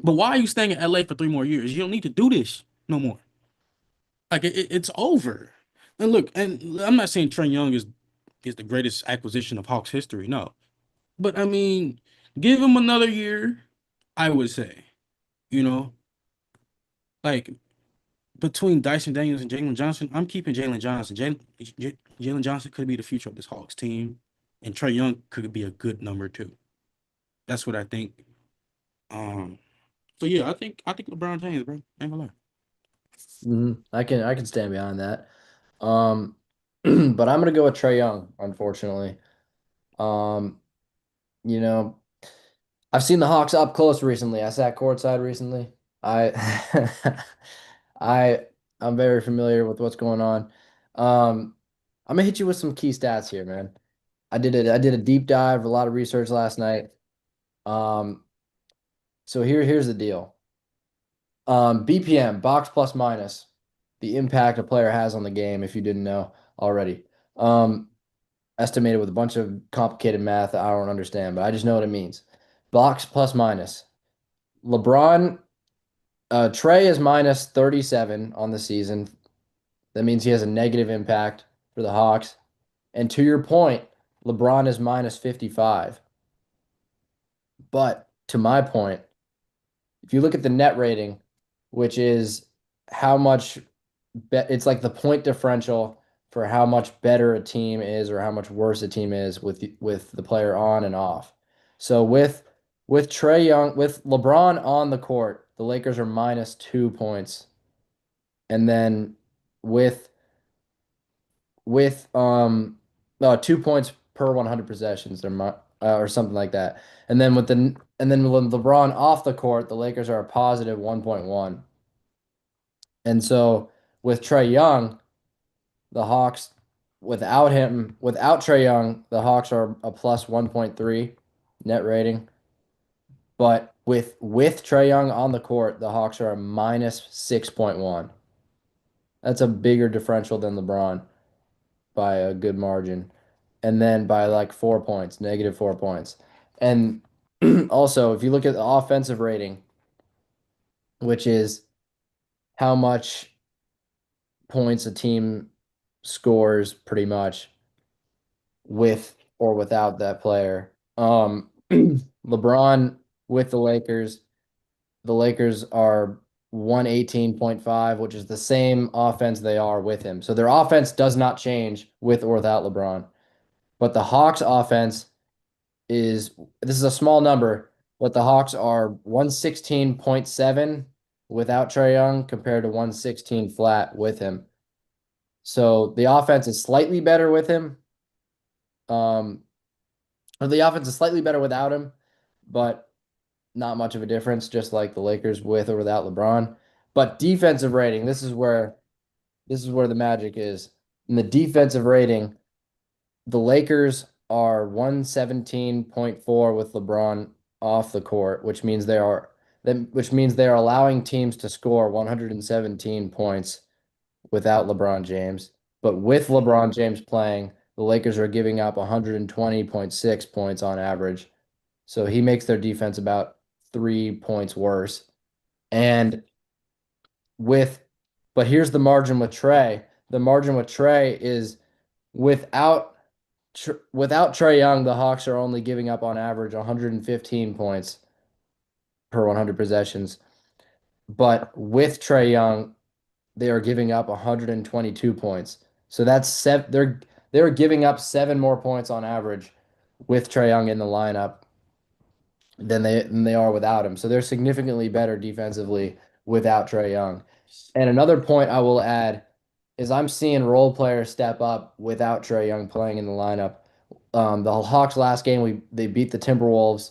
But why are you staying in LA for 3 more years? You don't need to do this no more. Like it's over. And look, and I'm not saying Trey Young is the greatest acquisition of Hawks history, no. But I mean, give him another year, I would say. You know, like between Dyson Daniels and Jalen Johnson, I'm keeping Jalen Johnson. Jalen Johnson could be the future of this Hawks team, and Trey Young could be a good number two. That's what I think. Um, so yeah, I think LeBron James, bro. Ain't gonna lie. I can stand behind that. Um, but I'm gonna go with Trey Young, unfortunately. Um, you know, I've seen the Hawks up close recently. I sat courtside recently. I I I'm very familiar with what's going on. I'm gonna hit you with some key stats here, man. I did a deep dive, a lot of research last night. Um, so here's the deal. BPM, box plus minus, the impact a player has on the game, if you didn't know already. Um, Estimated with a bunch of complicated math that I don't understand, but I just know what it means. Box plus minus. LeBron, Trey is minus 37 on the season. That means he has a negative impact for the Hawks. And to your point, LeBron is minus 55. But to my point, if you look at the net rating, which is how much it's like the point differential for how much better a team is or how much worse a team is with the player on and off. So with Trey Young, with LeBron on the court, the Lakers are minus 2 points. And then with with 2 points per 100 possessions, or something like that. And then when LeBron off the court, the Lakers are a positive 1.1. And so with Trey Young, the Hawks, without Trey Young, the Hawks are a plus 1.3 net rating. But with Trey Young on the court, the Hawks are a minus 6.1. That's a bigger differential than LeBron by a good margin. And then by like 4 points, negative 4 points. And also, if you look at the offensive rating, which is how much points a team scores pretty much with or without that player. LeBron with the Lakers are 118.5, which is the same offense they are with him. So their offense does not change with or without LeBron. But the Hawks offense is this is a small number, but the Hawks are 116.7 without Trey Young compared to 116 flat with him. So the offense is slightly better with him. Um, or the offense is slightly better without him, but not much of a difference, just like the Lakers with or without LeBron. But defensive rating, this is where the magic is. In the defensive rating, the Lakers are 117.4 with LeBron off the court, which means they are allowing teams to score 117 points without LeBron James. But with LeBron James playing, the Lakers are giving up 120.6 points on average. So he makes their defense about 3 points worse. And with, but here's the margin with Trey. The margin with Trey is without without Trey Young, the Hawks are only giving up on average 115 points per 100 possessions. But with Trey Young, they are giving up 122 points. So that's they're giving up 7 more points on average with Trey Young in the lineup than they are without him. So they're significantly better defensively without Trey Young. And another point I will add is I'm seeing role players step up without Trey Young playing in the lineup. The Hawks last game, they beat the Timberwolves,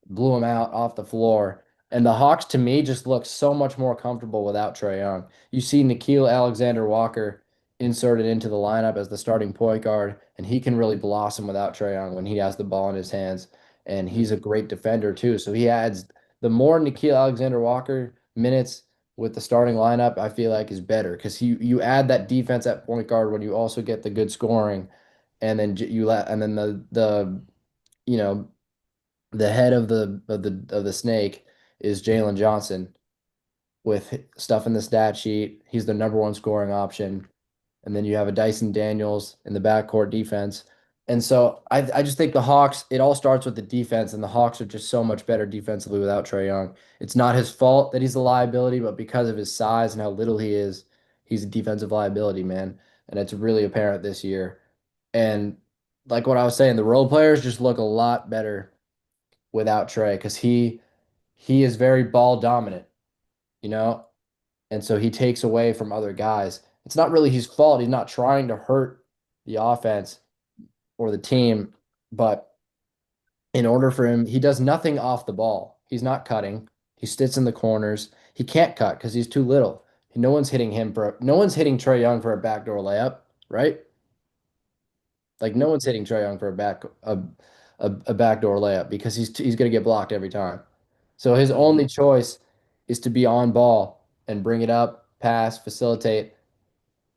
blew them out off the floor. And the Hawks, to me, just look so much more comfortable without Trey Young. You see Nickeil Alexander-Walker inserted into the lineup as the starting point guard, and he can really blossom without Trey Young when he has the ball in his hands. And he's a great defender too. So he adds the more Nickeil Alexander-Walker minutes with the starting lineup, I feel like is better because you add that defense at point guard when you also get the good scoring, and then the you know the head of the snake is Jalen Johnson with stuff in the stat sheet. He's the number one scoring option. And then you have a Dyson Daniels in the backcourt defense. And so I just think the Hawks, it all starts with the defense, and the Hawks are just so much better defensively without Trey Young. It's not his fault that he's a liability, but because of his size and how little he is, he's a defensive liability, man. And it's really apparent this year. And like what I was saying, the role players just look a lot better without Trey because he is very ball dominant, you know? And so he takes away from other guys. It's not really his fault. He's not trying to hurt the offense or the team, but in order for him, he does nothing off the ball. He's not cutting. He sits in the corners. He can't cut because he's too little. No one's hitting Trey Young for a backdoor layup, right? Like no one's hitting Trey Young for a backdoor layup because he's gonna get blocked every time. So his only choice is to be on ball and bring it up, pass, facilitate.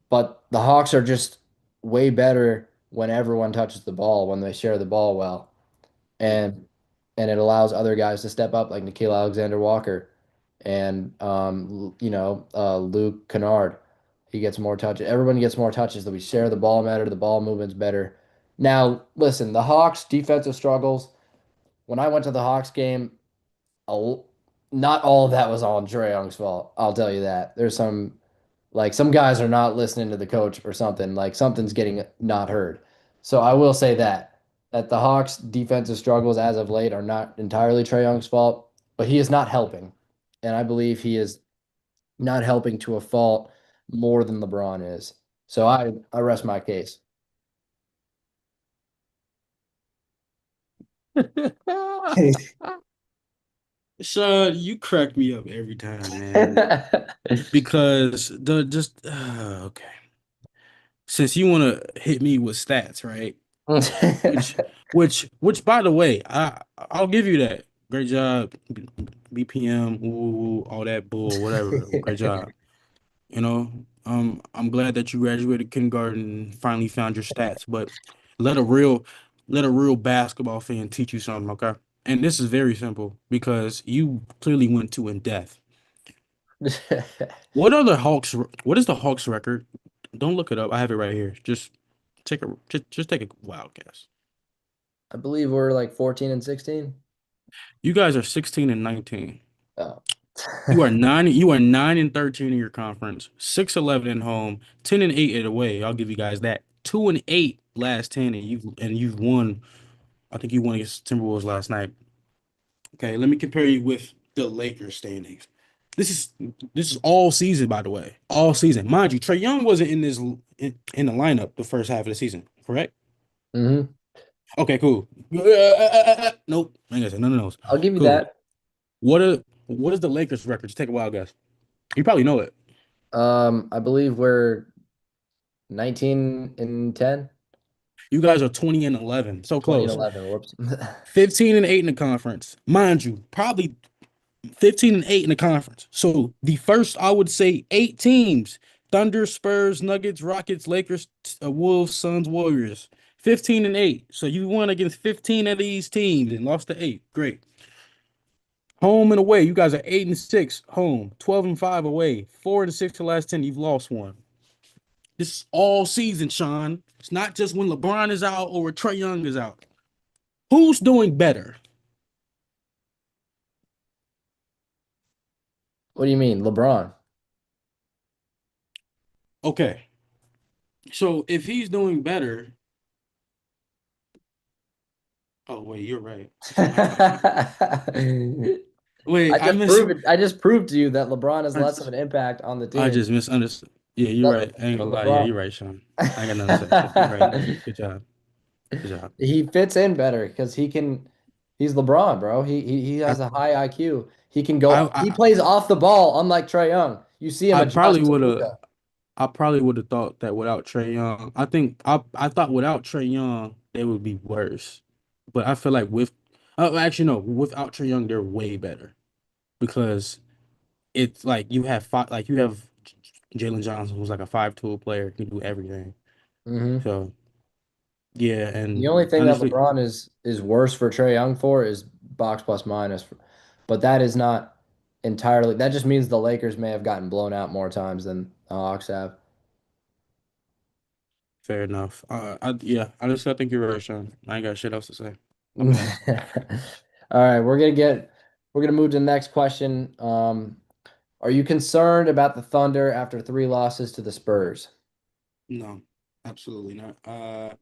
But the Hawks are just way better when everyone touches the ball, when they share the ball well. Yeah. And and it allows other guys to step up like Nickeil Alexander-Walker and Luke Kennard. He gets more touches. Everyone gets more touches. That we share the ball better. The ball movement's better. Now, listen, the Hawks defensive struggles. When I went to the Hawks game, a, not all of that was on Trae Young's fault. I'll tell you that. There's some guys are not listening to the coach or something. Like something's getting not heard. So I will say that the Hawks' defensive struggles as of late are not entirely Trae Young's fault, but he is not helping, and I believe he is not helping to a fault more than LeBron is. So I rest my case. Sean, you crack me up every time, man. Because the just okay. Since you want to hit me with stats, right? Which which by the way, I'll give you that. Great job, BPM, ooh, all that bull, whatever. Great job. You know, I'm glad that you graduated kindergarten and finally found your stats, but let a real let a real basketball fan teach you something, okay? And this is very simple because you clearly went to in depth. What is the Hawks record? Don't look it up. I have it right here. Just take a wild guess. I believe we're like 14 and 16. You guys are 16 and 19. Oh. You are 9 and 13 in your conference, 6-11 at home, 10 and 8 at away. I'll give you guys that. 2 and 8 last 10, and you've won. I think you won against Timberwolves last night. Okay, let me compare you with the Lakers standings. This is this is all season, by the way. All season. Mind you, Trae Young wasn't in the lineup the first half of the season, correct? hmm Okay, cool. Nope. I ain't gonna say none of those. I'll give you Cool. that. What is the Lakers record? Just take a wild guess. You probably know it. I believe we're 19 and 10, You guys are 20 and 11. So 20 and close. 11. Whoops. 15 and 8 in the conference. Mind you, probably 15 and 8 in the conference. So the first, I would say, 8 teams: Thunder, Spurs, Nuggets, Rockets, Lakers, Wolves, Suns, Warriors. 15 and 8. So you won against 15 of these teams and lost to 8. Great. Home and away, you guys are 8 and 6 home, 12 and 5 away, 4 and 6 the last 10. You've lost one. This is all season, Sean. It's not just when LeBron is out or when Trae Young is out. Who's doing better? What do you mean, LeBron? Okay. So if he's doing better, oh wait, you're right. I Wait, I just miss proved it. I just proved to you that LeBron has I less of just, an impact on the I team. just misunderstood. Yeah, you're Le- right. I ain't gonna lie. Yeah, LeBron. you're right, Sean. I ain't got nothing to say. You're right. Good job. Good job. He fits in better because he's LeBron, bro. He I has a high IQ. I He I, plays off the ball, unlike Trae Young. You see him I adjust probably to would have Luka. I probably would have thought that without Trae Young, I thought without Trae Young they would be worse. But I feel like with actually no, without Trae Young they're way better because it's like you have Jalen Johnson who's like a 5 tool player, can do everything. hmm So yeah, The and only thing that honestly, LeBron is worse for Trae Young for is box plus minus, but that is not entirely. That just means the Lakers may have gotten blown out more times than the Hawks have. fair enough. Yeah, honestly, I think you're right, Sean. I ain't got shit else to say. All I'll pass. right, we're gonna move to the next question. Are you concerned about the Thunder after three losses to the Spurs? No, absolutely not.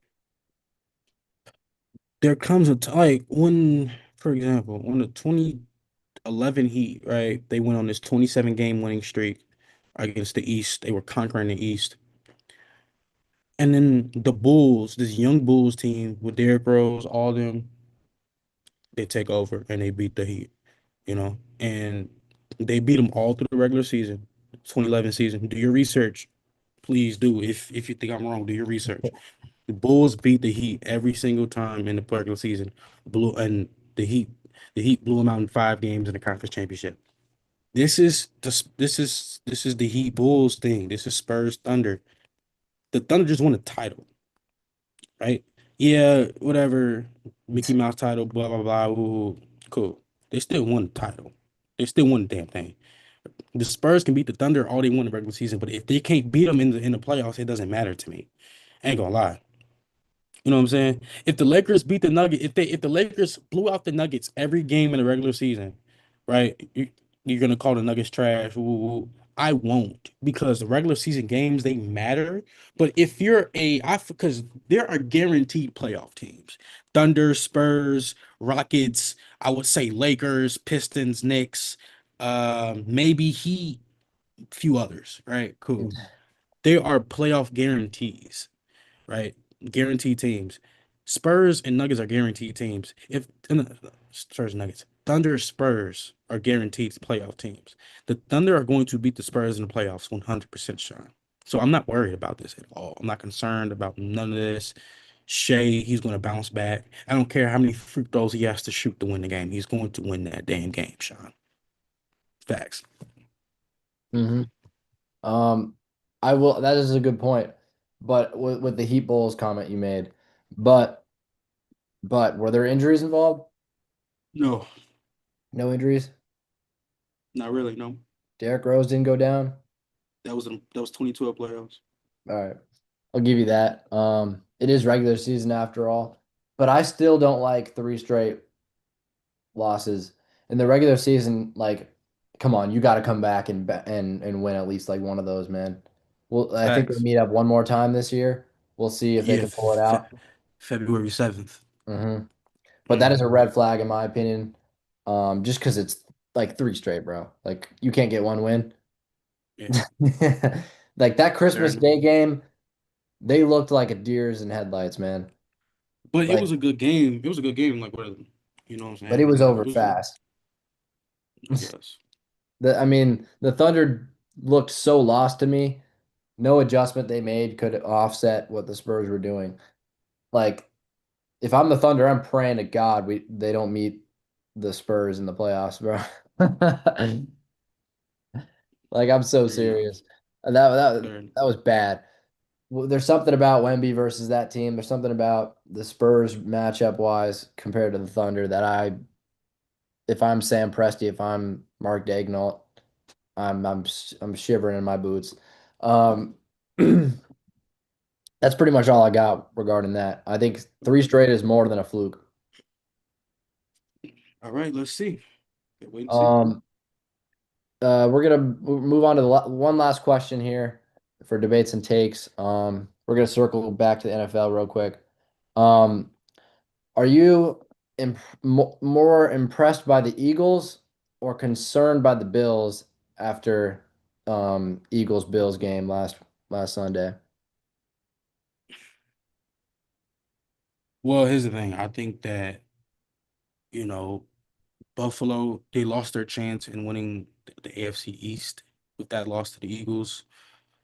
There comes a time like when, for example, when the 2011 Heat, right? They went on this 27 game winning streak against the East. They were conquering the East. And then the Bulls, this young Bulls team with Derrick Rose, all them, they take over and they beat the Heat, and they beat them all through the regular season, 2011 season. Do your research, please do. If you think I'm wrong, do your research. The Bulls beat the Heat every single time in the regular season. Blew and the Heat blew them out in 5 games in the conference championship. This is the Heat Bulls thing. This is Spurs Thunder. The Thunder just won a title, right? Yeah, whatever. Mickey Mouse title, blah blah blah. Ooh, cool. They still won the title. They still won the damn thing. The Spurs can beat the Thunder all they want in the regular season, but if they can't beat them in the playoffs, it doesn't matter to me. I ain't gonna lie. You know what I'm saying? If the Lakers beat the Nuggets, if the Lakers blew out the Nuggets every game in the regular season, right? You're gonna call the Nuggets trash. Ooh, ooh. I won't, because the regular season games, they matter. But if you're because there are guaranteed playoff teams: Thunder, Spurs, Rockets. I would say Lakers, Pistons, Knicks, maybe Heat, few others. Right? Cool. They are playoff guarantees, right? Guaranteed teams. Spurs and Nuggets are guaranteed teams. If Spurs Nuggets, Thunder Spurs are guaranteed playoff teams. The Thunder are going to beat the Spurs in the playoffs 100%, Sean. So I'm not worried about this at all. I'm not concerned about none of this. Shea, he's going to bounce back. I don't care how many free throws he has to shoot to win the game. He's going to win that damn game, Sean. Facts. Hmm. Um, I will. That is a good point. But with the Heat Bulls comment you made, but were there injuries involved? No, No injuries. not really. No, Derrick Rose didn't go down. that was 2012 playoffs. All right, I'll give you that. It is regular season after all, but I still don't like three straight losses in the regular season. Like, come on, you got to come back and win at least like one of those, man. Well, I think they Facts. meet up one more time this year. We'll see if they Yeah, can pull it out. February 7th. Hmm. But that is Hmm. a red flag in my opinion. Just because it's like three straight, bro. Like you can't get one win. Yeah. Like that Fair Christmas enough. Day game, they looked like a deers in headlights, man. But it Like, was a good game. It was a good game. Like, what, you know what I'm but it saying? was Like, it over was, fast. I guess. I mean, the Thunder looked so lost to me. No adjustment they made could offset what the Spurs were doing. Like, if I'm the Thunder, I'm praying to God they don't meet the Spurs in the playoffs, bro. Like, I'm so Fair enough. serious. That Fair enough. that was bad. Well, there's something about Wemby versus that team. There's something about the Spurs matchup wise compared to the Thunder that if I'm Sam Presti, if I'm Mark Daignault, I'm shivering in my boots. Um, that's pretty much all I got regarding that. I think three straight is more than a fluke. All right, let's see. Wait and see. Um, we're gonna move on to one last question here for debates and takes. We're gonna circle back to the NFL real quick. Um, are you more impressed by the Eagles or concerned by the Bills after Eagles Bills game last Sunday? Well, here's the thing. I think that, you know, Buffalo, they lost their chance in winning the AFC East with that loss to the Eagles.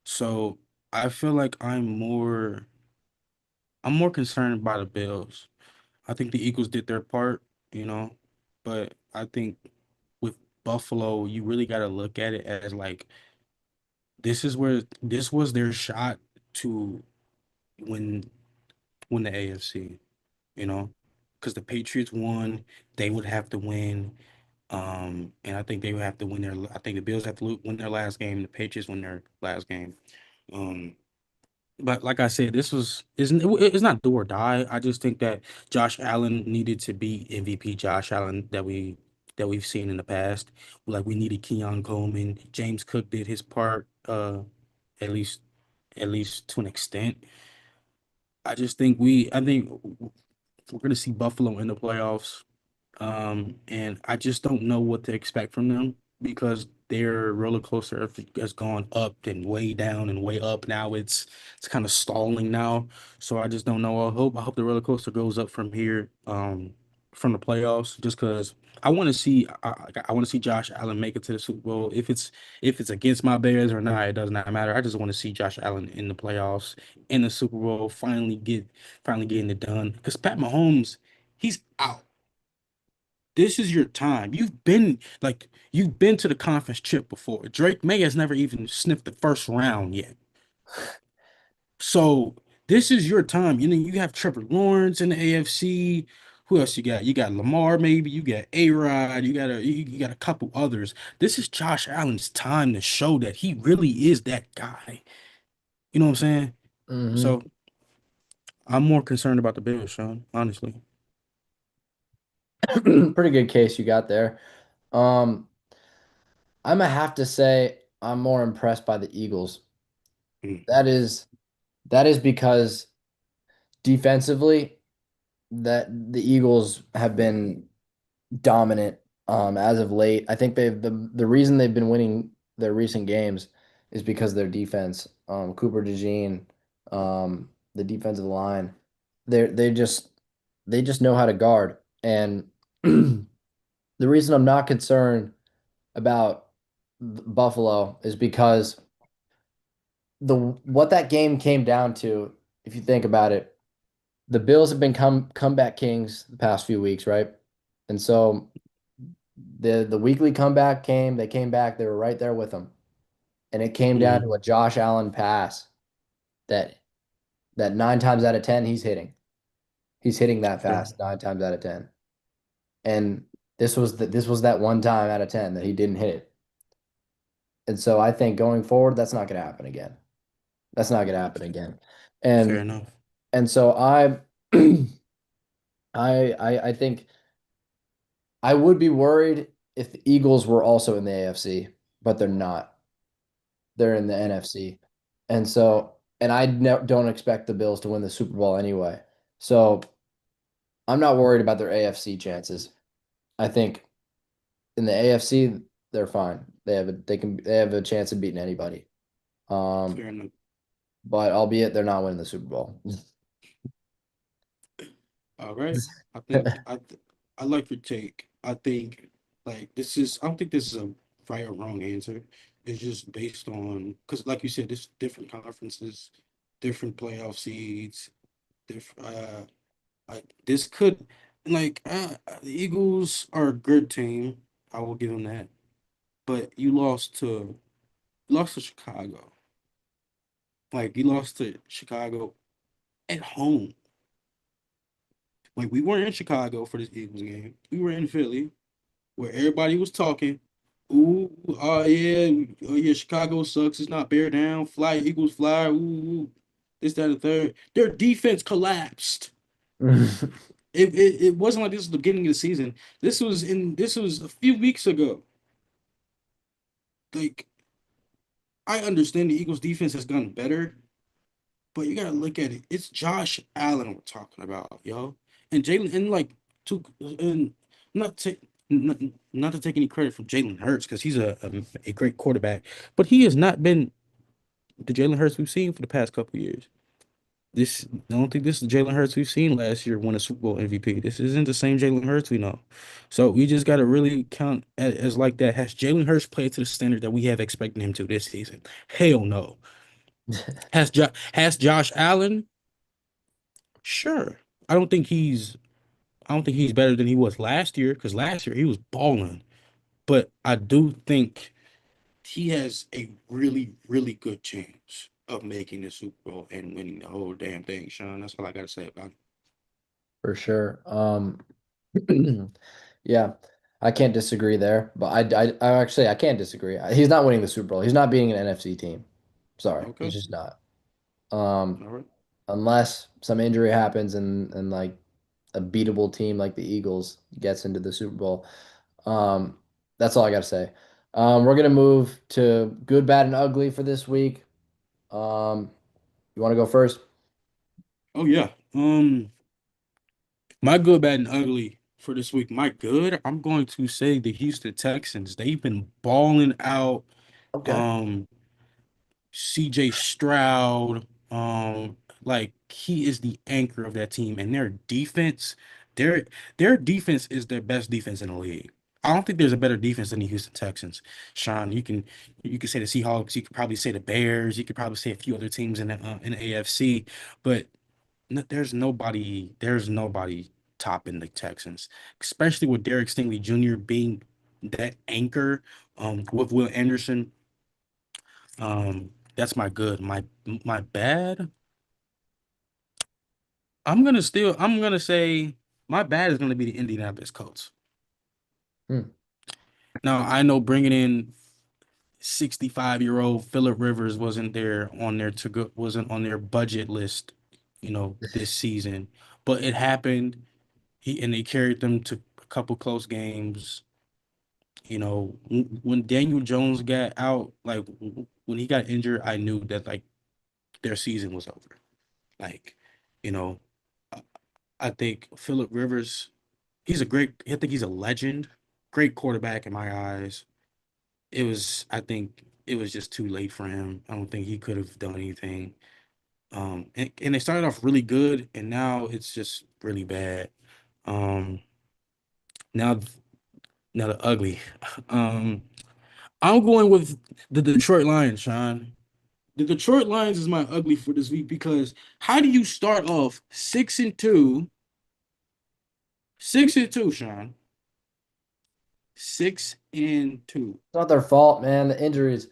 So I feel like I'm more concerned by the Bills. I think the Eagles did their part, you know, but I think with Buffalo, you really got to look at it as like this was their shot to win win the AFC, you know, because the Patriots won, they would have to win. And I think they would have to win I think the Bills have to win their last game, the Patriots win their last game. Um, but like I said, it's not do or die. I just think that Josh Allen needed to be MVP Josh Allen that we've seen in the past. Like we needed Keon Coleman. James Cook did his part, at least at least to an extent. I think we're gonna see Buffalo in the playoffs. And I just don't know what to expect from them because their roller coaster has gone up and way down and way up. Now it's kind of stalling now. So I just don't know. I hope the roller coaster goes up from here. from the playoffs, just because I want to see I want to see Josh Allen make it to the Super Bowl. If it's against my Bears or not, it does not matter. I just want to see Josh Allen in the playoffs, in the Super Bowl, finally getting it done. Because Pat Mahomes, he's out. This is your time. You've been to the conference chip before. Drake May has never even sniffed the first round yet. So this is your time. You have Trevor Lawrence in the AFC. Who else you got? You got Lamar, maybe. You got A-Rod. You got a couple others. This is Josh Allen's time to show that he really is that guy. You know what I'm saying? Hmm. So I'm more concerned about the Bills, Sean, honestly. Pretty good case you got there. Um, I'm gonna have to say I'm more impressed by the Eagles. Mm, That is that is because defensively, that the Eagles have been dominant as of late. I think the reason they've been winning their recent games is because of their defense. Cooper DeJean, the defensive line, they just know how to guard. And the reason I'm not concerned about Buffalo is because the what that game came down to, if you think about it, the Bills have been comeback kings the past few weeks, right? And so the weekly comeback came, they came back, they were right there with them. And it came down mm, to a Josh Allen pass that that 9 times out of 10 he's hitting. He's hitting that fair, fast 9 times out of 10. And this was that 1 time out of 10 that he didn't hit it. And so I think going forward, that's not going to happen again. That's not going to happen again. fair And enough. and so I think I would be worried if the Eagles were also in the AFC, but they're not. They're in the NFC. And so, and I don't expect the Bills to win the Super Bowl anyway. So I'm not worried about their AFC chances. I think in the AFC, they're fine. They have a chance of beating anybody. Um, Fair enough. but albeit they're not winning the Super Bowl. All right. I think I like your take. I think I don't think this is a right or wrong answer. It's just based on because like you said, there's different conferences, different playoff seeds, different like this could the Eagles are a good team. I will give them that. But you lost to Chicago. Like you lost to Chicago at home. Like we weren't in Chicago for this Eagles game. We were in Philly where everybody was talking. Ooh, oh yeah, Chicago sucks. It's not bear down. Fly, Eagles fly. Ooh, this, that, and the third. Their defense collapsed. It wasn't like this was the beginning of the season. This was a few weeks ago. Like I understand the Eagles defense has gotten better, but you gotta look at it. It's Josh Allen we're talking about, yo. And Jalen and like to and not to not, not to take any credit from Jalen Hurts because he's a great quarterback, but he has not been the Jalen Hurts we've seen for the past couple years. I don't think this is the Jalen Hurts we've seen last year win a Super Bowl MVP. This isn't the same Jalen Hurts we know. So we just got to really count as like that. Has Jalen Hurts played to the standard that we have expected him to this season? Hell no. Has Josh Allen? Sure. I don't think he's I don't think he's better than he was last year because last year he was balling. But I do think he has a really, really good chance of making the Super Bowl and winning the whole damn thing, Sean. That's all I gotta say about it. For sure. Yeah, I can't disagree there, but I actually I can't disagree. He's not winning the Super Bowl. He's not beating an NFC team. Sorry, he's Okay. just not. Um, All right. unless some injury happens and like a beatable team like the Eagles gets into the Super Bowl. Um, that's all I gotta say. We're gonna move to good, bad, and ugly for this week. You want to go first? Oh yeah. My good, bad, and ugly for this week. My good, I'm going to say the Houston Texans. They've been balling out. Okay. Um, CJ Stroud, like he is the anchor of that team, and their defense. Their their defense is their best defense in the league. I don't think there's a better defense than the Houston Texans. Sean, you can say the Seahawks, you could probably say the Bears, you could probably say a few other teams in the AFC, but there's nobody topping the Texans, especially with Derek Stingley Jr. being that anchor with Will Anderson. That's my good. My bad. I'm gonna say my bad is gonna be the Indianapolis Colts. Hmm. Now I know bringing in 65-year-old Philip Rivers wasn't on their budget list, this season, but it happened. And they carried them to a couple close games. When Daniel Jones got out, like when he got injured, I knew that like their season was over. Like, you know, I I think Philip Rivers, I think he's a legend, great quarterback in my eyes. I think it was just too late for him. I don't think he could have done anything. And they started off really good, and now it's just really bad. Um, now, now the ugly. Um, I'm going with the Detroit Lions, Sean. The Detroit Lions is my ugly for this week because how do you start off 6-2, 6-2, Sean, 6-2? It's not their fault, man. The injuries.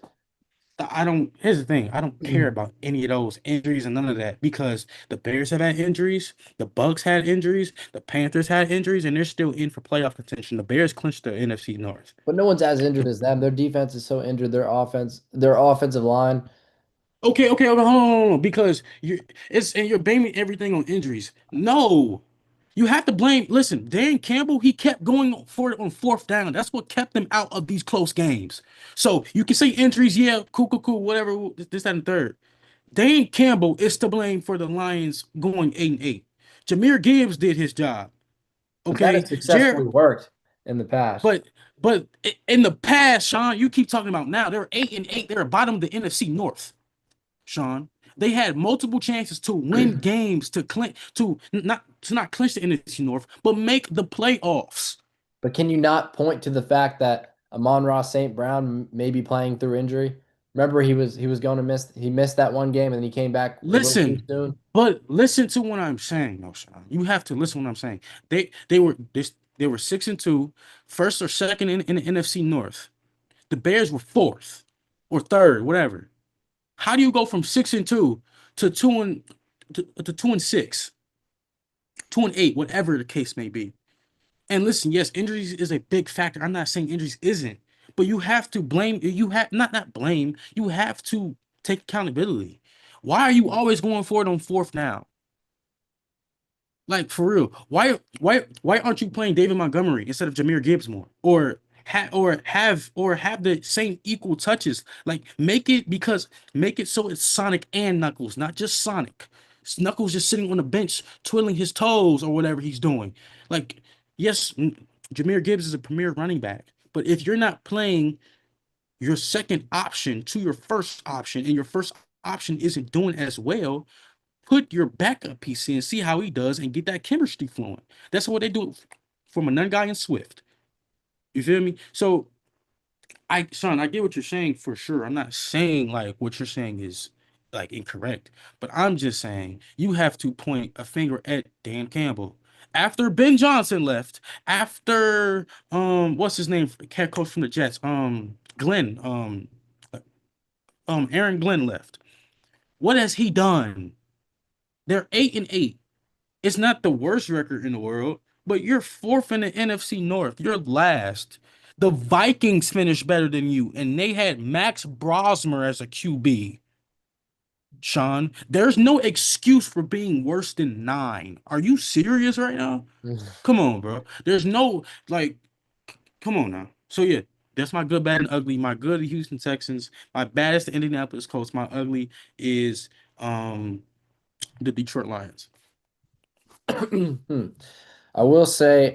I don't. Here's the thing. I don't care about any of those injuries and none of that because the Bears have had injuries, the Bucks had injuries, the Panthers had injuries, and they're still in for playoff contention. The Bears clinched the NFC North. But no one's as injured as them. Their defense is so injured. Their offensive line. Okay, hold on, hold on, because you're blaming everything on injuries. No, you have to blame. Listen, Dan Campbell, he kept going for it on fourth down. That's what kept them out of these close games. So you can say injuries, yeah, cool, whatever, this, that, and third. Dan Campbell is to blame for the Lions going 8-8. Jahmyr Gibbs did his job. But that Okay, has Jared, successfully worked in the past. but in the past, Sean, you keep talking about now. They're 8-8. They're bottom of the NFC North. Sean. They had multiple chances to win games to not clinch the NFC North, but make the playoffs. But can you not point to the fact that Amon-Ra St. Brown may be playing through injury? Remember, he was going to miss. He missed that one game, and he came back a little too Listen, soon. but listen to what I'm saying, no, Sean. You have to listen to what I'm saying. They were 6-2, first or second in the NFC North. The Bears were fourth or third, whatever. How do you go from 6-2 to 2-6, 2-8, whatever the case may be? And listen, yes, injuries is a big factor. I'm not saying injuries isn't, but you have to blame. You have not blame. You have to take accountability. Why are you always going for it on fourth now? Like for real, why aren't you playing David Montgomery instead of Jahmyr Gibbs more, or have the same equal touches? Like make it so it's Sonic and Knuckles, not just Sonic. Knuckles just sitting on the bench twiddling his toes or whatever he's doing. Like yes, Jahmyr Gibbs is a premier running back, but if you're not playing your second option to your first option and your first option isn't doing as well, put your backup piece in, see how he does, and get that chemistry flowing. That's what they do from a Guy and Swift. You feel me? So Son, I get what you're saying for sure. I'm not saying like what you're saying is like incorrect, but I'm just saying you have to point a finger at Dan Campbell. After Ben Johnson left, after what's his name, head coach from the Jets, Glenn, Aaron Glenn left. What has he done? They're 8-8. It's not the worst record in the world, but you're fourth in the NFC North. You're last. The Vikings finished better than you, and they had Max Brosmer as a QB. Sean, there's no excuse for being worse than 9. Are you serious right now? Come on, bro. There's no like, come on now. So yeah, that's my good, bad, and ugly. My good, the Houston Texans. My bad is the Indianapolis Colts. My ugly is the Detroit Lions. I will say,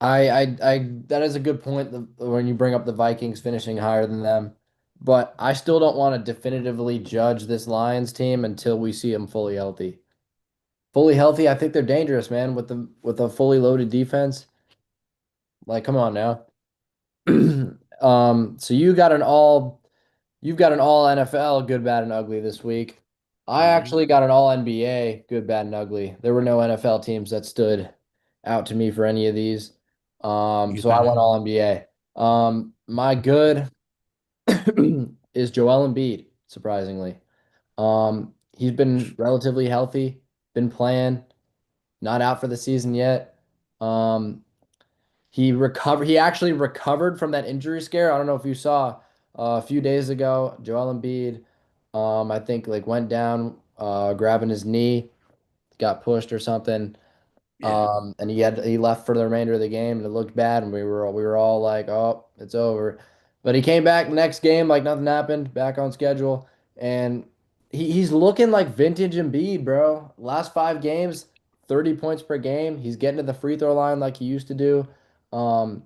that is a good point when you bring up the Vikings finishing higher than them. But I still don't want to definitively judge this Lions team until we see them fully healthy. fully healthy, I think they're dangerous, man, with a fully loaded defense. Like, come on now. So you've got an all NFL good, bad, and ugly this week. I Hmm. actually got an all NBA good, bad, and ugly. There were no NFL teams that stood out to me for any of these. You So I went think? all NBA. My good is Joel Embiid, surprisingly. He's been relatively healthy, been playing, not out for the season yet. Um, he actually recovered from that injury scare. I don't know if you saw a few days ago, Joel Embiid, I think like went down, grabbing his knee, got pushed or something. Yeah, And he left for the remainder of the game, and it looked bad, and we were all like, "Oh, it's over." But he came back next game like nothing happened, back on schedule, and he's looking like vintage Embiid, bro. Last 5 games, 30 points per game. He's getting to the free throw line like he used to do. Um,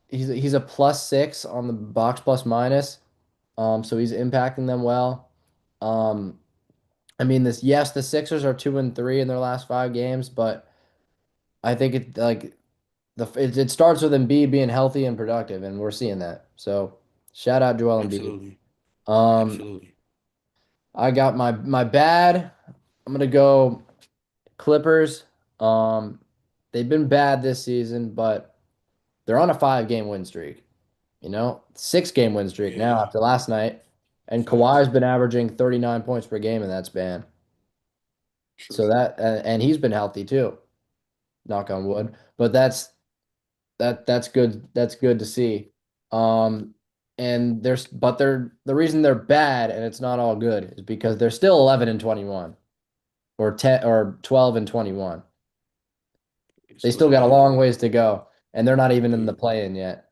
he's a +6 on the box plus minus. So he's impacting them well. Um, I mean, the Sixers are 2-3 in their last 5 games, but I think it starts with Embiid being healthy and productive, and we're seeing that. So shout out Joel Embiid. absolutely, Um, absolutely. I got my bad. I'm gonna go Clippers. Um, they've been bad this season, but they're on a 5 game win streak. 6 game win streak now Yeah, after last night, and facts. Kawhi's been averaging 39 points per game in that span. True. So and he's been healthy too. Knock on wood. But that's good. That's good to see. Um, and they're the reason they're bad and it's not all good is because they're still 11-21 or 10 or 12-21. They So still got a yeah, long ways to go, and they're not even in the yeah, play-in yet.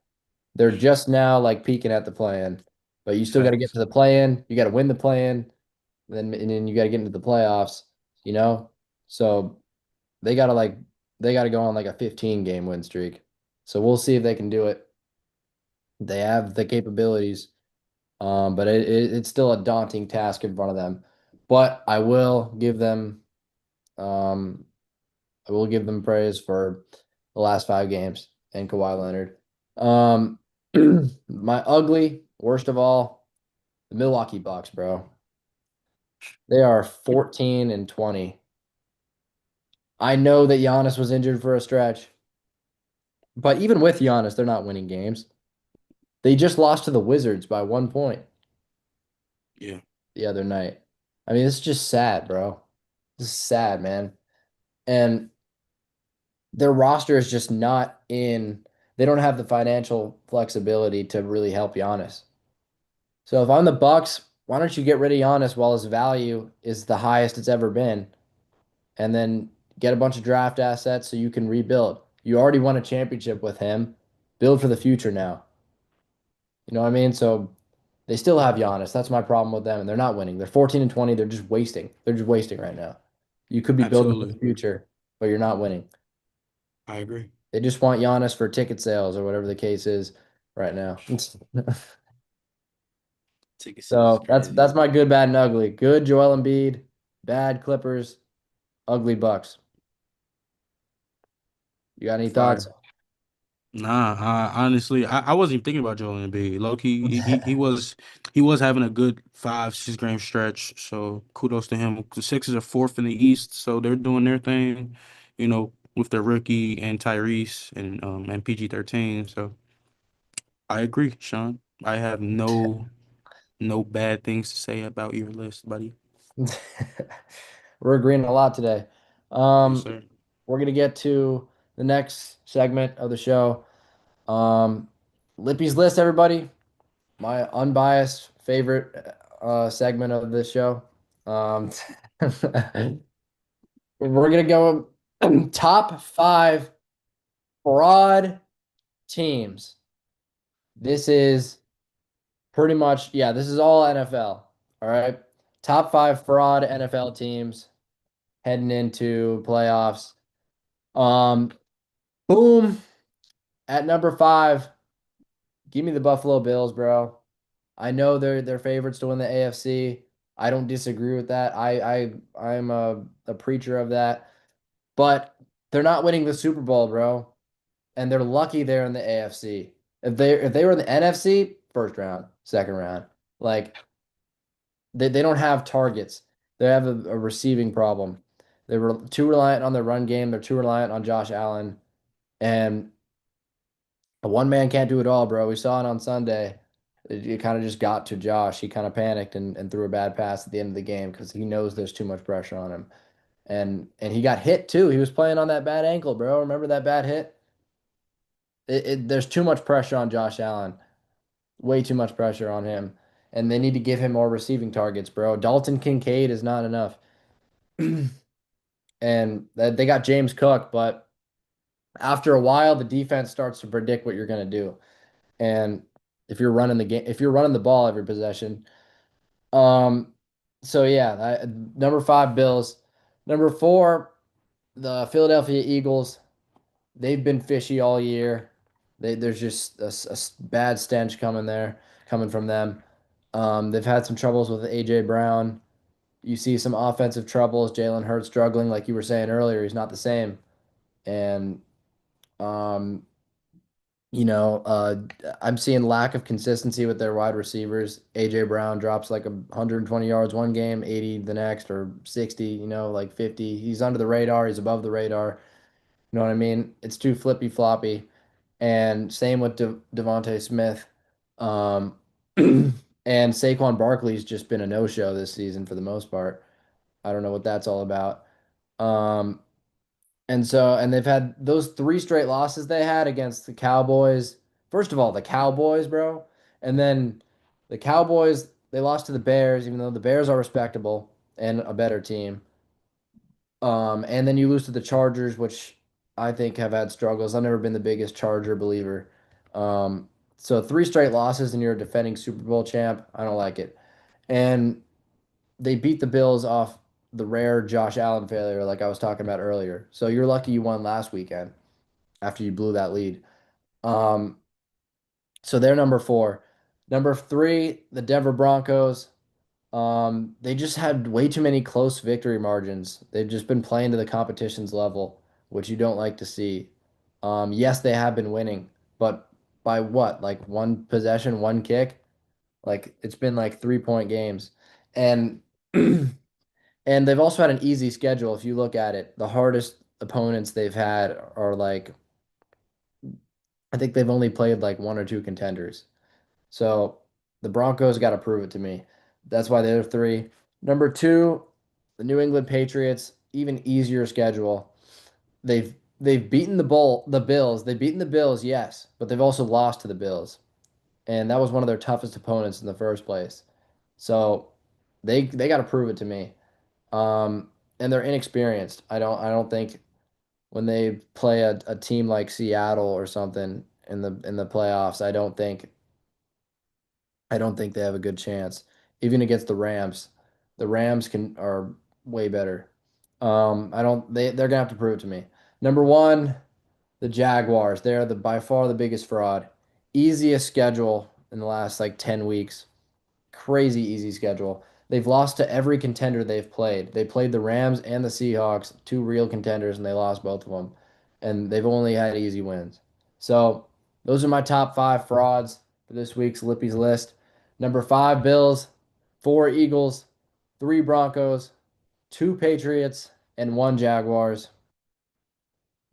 They're just now like peaking at the play-in, but you still got to get facts. to the play-in. You got to win the play-in, and then you got to get into the playoffs. You know, so they got to like they got to go on like a 15 game win streak. So we'll see if they can do it. They have the capabilities, but it's still a daunting task in front of them. But um, I will give them praise for the last 5 games and Kawhi Leonard. Um, my ugly, worst of all, the Milwaukee Bucks, bro. They are 14-20. I know that Giannis was injured for a stretch, but even with Giannis, they're not winning games. They just lost to the Wizards by 1 point Yeah, the other night. I mean, it's just sad, bro. This is sad, man. And their roster is just not in, they don't have the financial flexibility to really help Giannis. So if I'm the Bucks, why don't you get rid of Giannis while his value is the highest it's ever been, and then get a bunch of draft assets so you can rebuild. You already won a championship with him. Build for the future now. You know what I mean? So they still have Giannis. That's my problem with them, and they're not winning. They're 14-20. They're just wasting. They're just wasting right now. You could be building for the absolutely. future, but you're not winning. I agree. They just want Giannis for ticket sales or whatever the case is right now. Ticket sales is So that's crazy. my good, bad, and ugly. Good Joel Embiid, bad Clippers, ugly Bucks. You got any thoughts? Fire. Nah, honestly, I wasn't even thinking about Joel Embiid. Low key, he was having a good 5, 6 game stretch. So kudos to him. The Sixers are fourth in the East, so they're doing their thing, with their rookie and Tyrese and PG-13. So I agree, Sean. I have no bad things to say about your list, buddy. We're agreeing a lot today. Yes, Um, sir. we're gonna get to the next segment of the show. Um, Lippy's list, everybody. My unbiased favorite segment of this show. Um, we're gonna go top 5 fraud teams. This is pretty much, yeah, this is all NFL. All right. Top 5 fraud NFL teams heading into playoffs. Um, boom. At number 5, give me the Buffalo Bills, bro. I know they're favorites to win the AFC. I don't disagree with that. I'm a preacher of that. But they're not winning the Super Bowl, bro. And they're lucky they're in the AFC. If they were in the NFC, first round, second round. Like they don't have targets. They have a receiving problem. They were too reliant on their run game. They're too reliant on Josh Allen. And a one man can't do it all, bro. We saw it on Sunday. It kind of just got to Josh. He kind of panicked and threw a bad pass at the end of the game because he knows there's too much pressure on him. And he got hit too. He was playing on that bad ankle, bro. Remember that bad hit? There's too much pressure on Josh Allen. Way too much pressure on him. And they need to give him more receiving targets, bro. Dalton Kincaid is not enough. And they got James Cook, but after a while, the defense starts to predict what you're going to do. And if you're running the game, if you're running the ball every possession, so yeah, number five, Bills. Number four, the Philadelphia Eagles. They've been fishy all year. There's just a bad stench coming from them. They've had some troubles with AJ Brown. You see some offensive troubles. Jalen Hurts struggling, like you were saying earlier. He's not the same. And um, you know, I'm seeing lack of consistency with their wide receivers. AJ Brown drops like 120 yards one game, 80 the next, or 60, like 50. He's under the radar. He's above the radar. You know what I mean? It's too flippy floppy. And same with Devontae Smith. Um, and Saquon Barkley's just been a no-show this season for the most part. I don't know what that's all about. Um, and they've had those three straight losses they had against the Cowboys. First of all, the Cowboys, bro. And then the Cowboys, they lost to the Bears, even though the Bears are respectable and a better team. And then you lose to the Chargers, which I think have had struggles. I've never been the biggest Charger believer. So three straight losses and you're a defending Super Bowl champ. I don't like it. And they beat the Bills off the rare Josh Allen failure, like I was talking about earlier. So you're lucky you won last weekend after you blew that lead. Um, so they're number four. Number three, the Denver Broncos. They just had way too many close victory margins. They've just been playing to the competition's level, which you don't like to see. Yes, they have been winning, but by what? Like one possession, one kick? Like it's been like 3-point games. And and they've also had an easy schedule if you look at it. The hardest opponents they've had are like I think they've only played like one or two contenders. So the Broncos got to prove it to me. That's why they're three. Number two, the New England Patriots, even easier schedule. They've beaten the Bills. They've beaten the Bills, yes, but they've also lost to the Bills. And that was one of their toughest opponents in the first place. So they got to prove it to me. And they're inexperienced. I don't think when they play a team like Seattle or something in the playoffs, I don't think they have a good chance. Even against the Rams. The Rams are way better. I don't they're gonna have to prove it to me. Number one, the Jaguars. They're the by far the biggest fraud. Easiest schedule in the last like 10 weeks. Crazy easy schedule. They've lost to every contender they've played. They played the Rams and the Seahawks, two real contenders, and they lost both of them. And they've only had easy wins. So those are my top five frauds for this week's Lippy's list. Number five, Bills, four Eagles, three Broncos, two Patriots, and one Jaguars.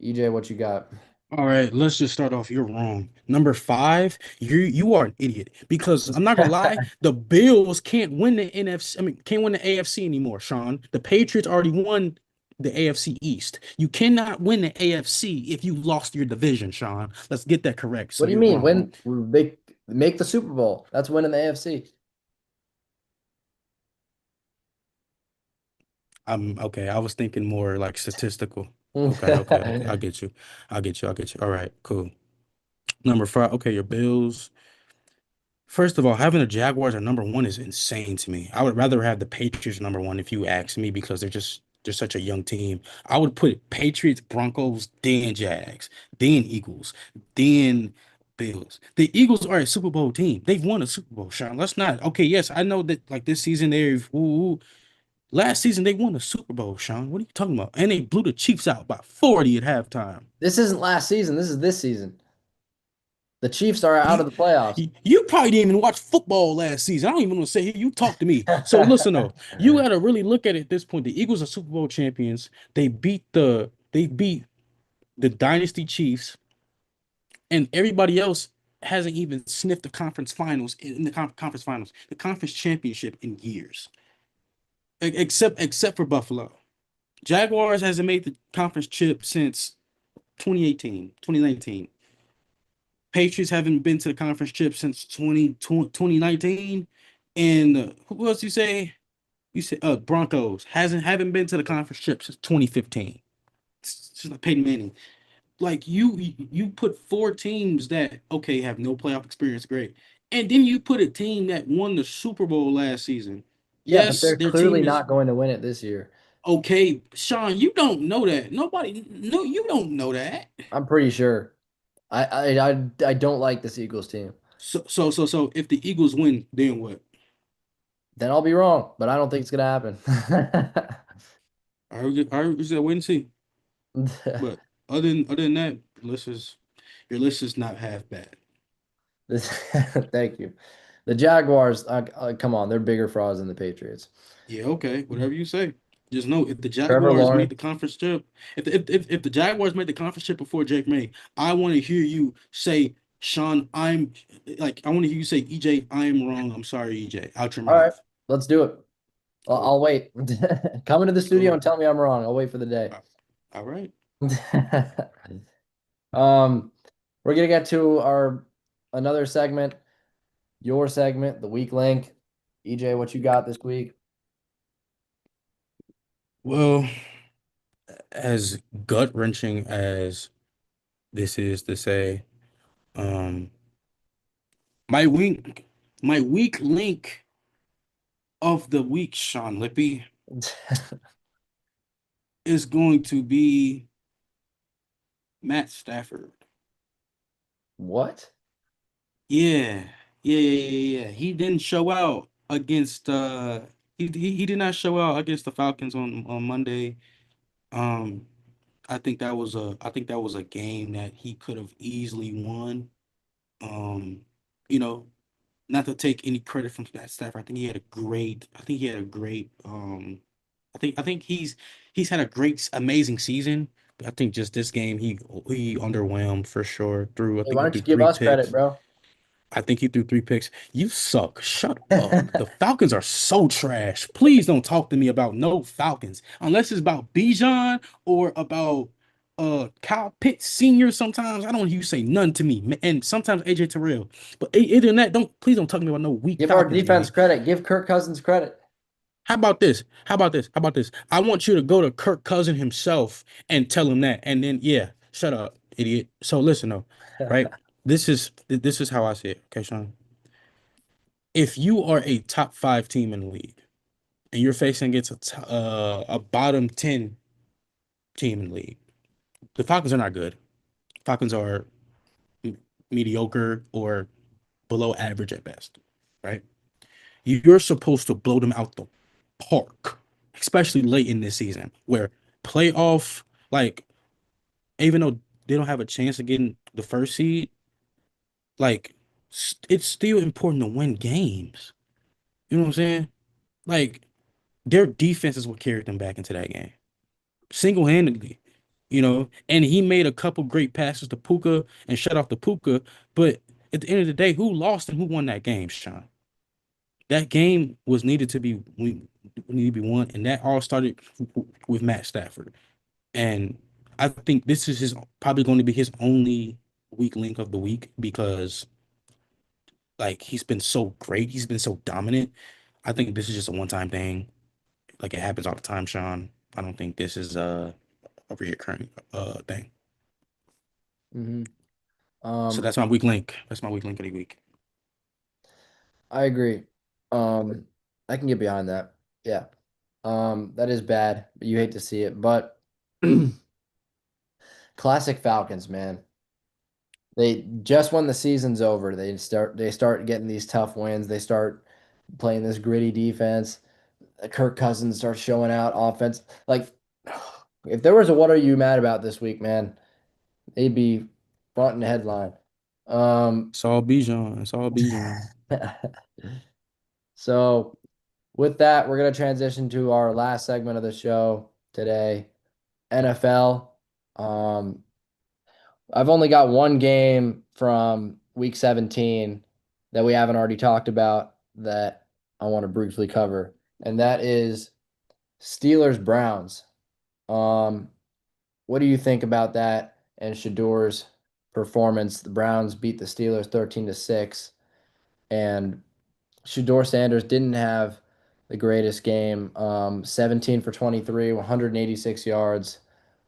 EJ, what you got? All right, let's just start off. You're wrong. Number five, you are an idiot because I'm not gonna lie, the Bills can't win the NFC. I mean, can't win the AFC anymore, Sean. The Patriots already won the AFC East. You cannot win the AFC if you lost your division, Sean. Let's get that correct. What So do you you're mean? wrong. When they make the Super Bowl? That's winning the AFC. I'm okay. I was thinking more like statistical. Okay. I get you. I get you. All right, cool. Number five. Okay, your Bills. First of all, having the Jaguars at number one is insane to me. I would rather have the Patriots number one if you ask me because they're such a young team. I would put Patriots, Broncos, then Jags, then Eagles, then Bills. The Eagles are a Super Bowl team. They've won a Super Bowl, Sean. Let's not. Okay, yes, I know that like this season they've last season they won a Super Bowl, Sean. What are you talking about? And they blew the Chiefs out by 40 at halftime. This isn't last season. This is this season. The Chiefs are out You, of the playoffs. you probably didn't even watch football last season. I don't even want to say you talk to me. So listen though, you gotta really look at it at this point. The Eagles are Super Bowl champions. They beat the dynasty Chiefs, and everybody else hasn't even sniffed the conference finals in the conference finals, the conference championship in years, except for Buffalo. Jaguars hasn't made the conference chip since 2018, 2019. Patriots haven't been to the conference chip since 2019. And who else you say? You said Broncos haven't been to the conference chip since 2015. It's just like Peyton Manning. Like you put four teams that okay have no playoff experience, great, and then you put a team that won the Super Bowl last season. Yeah, but Yes, they're their clearly team is not going to win it this year. okay. Sean, you don't know that. Nobody, no, you don't know that. I'm pretty sure. I don't like this Eagles team. So, if the Eagles win, then what? Then I'll be wrong, but I don't think it's gonna happen. I said wait and see. But other than that, your list is not half bad. Thank you. The Jaguars, come on, they're bigger frauds than the Patriots. Yeah, okay, whatever you say. Just know if the Trevor Jaguars made Lawrence. the conference trip, if the Jaguars made the conference trip before Jake May, I want to hear you say, Sean, I want to hear you say, EJ, I am wrong. I'm sorry, EJ, out your All right, mouth. let's do it. Cool. I'll wait. Come into the Let's studio go. and tell me I'm wrong. I'll wait for the day. All right. Um, we're gonna get to our another segment, your segment, the weak link. EJ, what you got this week? Well, as gut wrenching as this is to say, um, my weak link of the week, Sean Lippy, is going to be Matt Stafford. What? Yeah, yeah. He didn't show out against he did not show out against the Falcons on Monday. Um, I think that was a game that he could have easily won. Um, you know, not to take any credit from Matt Stafford. I think he had a great I think he's had a great amazing season. But I think just this game he underwhelmed for sure. Threw I Hey, think why he don't threw you give three us credit, picks. bro? I think he threw three picks. You suck. Shut up. The Falcons are so trash. Please don't talk to me about no Falcons unless it's about Bijan or about Kyle Pitts Sr. Sometimes I don't want you to say none to me, and sometimes AJ Terrell. But other than that, don't please don't talk to me about no weak Give our Falcons defense game. credit. Give Kirk Cousins credit. How about this? How about this? How about this? I want you to go to Kirk Cousin himself and tell him that, and then yeah, shut up, idiot. So listen though, right? This is how I see it. Okay, Sean. If you are a top five team in the league and you're facing against a bottom 10 team in the league, the Falcons are not good. Falcons are mediocre or below average at best, right? You're supposed to blow them out the park, especially late in this season where playoff, like, even though they don't have a chance of getting the first seed, like, it's still important to win games. You know what I'm saying? Like, their defense is what carried them back into that game single-handedly, and he made a couple great passes to Puka and shut off the Puka. But at the end of the day, who lost and who won that game, Sean? That game was needed to be won, and that all started with Matt Stafford. And I think this is his probably going to be his only weak link of the week because like he's been so great, he's been so dominant. I think this is just a one-time thing. Like it happens all the time, Sean. I don't think this is a reoccurring thing. hmm So Um, that's my weak link. That's my weak link of the week. I agree. Um, I can get behind that. Yeah. That is bad. You hate to see it, but classic Falcons, man. They just when the season's over, they start getting these tough wins. They start playing this gritty defense. Kirk Cousins starts showing out offense. Like if there was a what are you mad about this week, man, they'd be front and headline. Um It's all Bijan. It's all Bijan. so with that, we're gonna transition to our last segment of the show today, NFL. Um I've only got one game from week 17 that we haven't already talked about that I want to briefly cover, and that is Steelers Browns. Um, what do you think about that and Shador's performance? The Browns beat the Steelers 13-6, and Shador Sanders didn't have the greatest game. 17 for 23, 186 yards,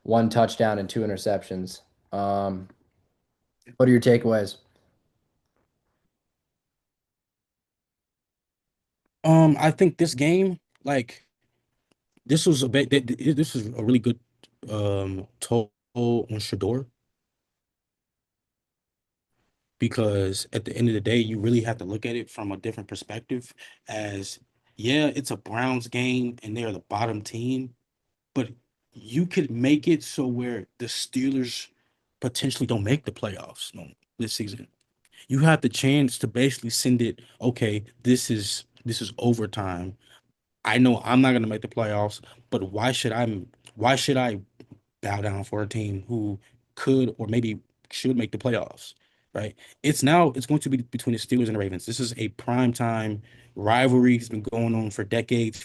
one touchdown, and two interceptions. Um, what are your takeaways? I think this game, like this was a bit. This was a really good toll on Shador because at the end of the day, you really have to look at it from a different perspective. As yeah, it's a Browns game and they're the bottom team, but you could make it so where the Steelers potentially don't make the playoffs no this season. You have the chance to basically send it, okay, this is overtime. I know I'm not gonna make the playoffs, but why should I bow down for a team who could or maybe should make the playoffs, right? It's going to be between the Steelers and the Ravens. This is a prime time rivalry. It's been going on for decades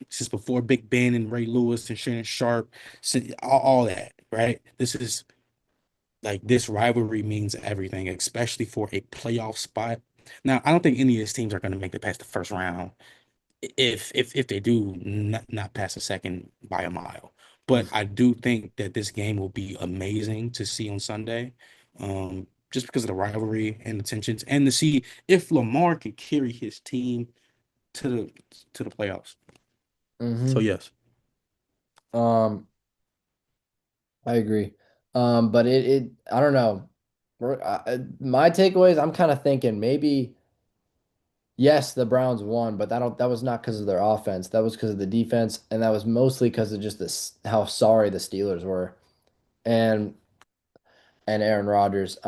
since before Big Ben and Ray Lewis and Shannon Sharp, since all that, right? This rivalry means everything, especially for a playoff spot. Now, I don't think any of these teams are going to make it past the first round if they do not pass a second by a mile. But I do think that this game will be amazing to see on Sunday, just because of the rivalry and the tensions, and to see if Lamar can carry his team to the playoffs. So Mm-hmm. yes, Um, I agree. But I don't know. My takeaways, I'm kind of thinking maybe yes, the Browns won, but that was not because of their offense. That was because of the defense, and that was mostly because of just this how sorry the Steelers were and and Aaron Rodgers.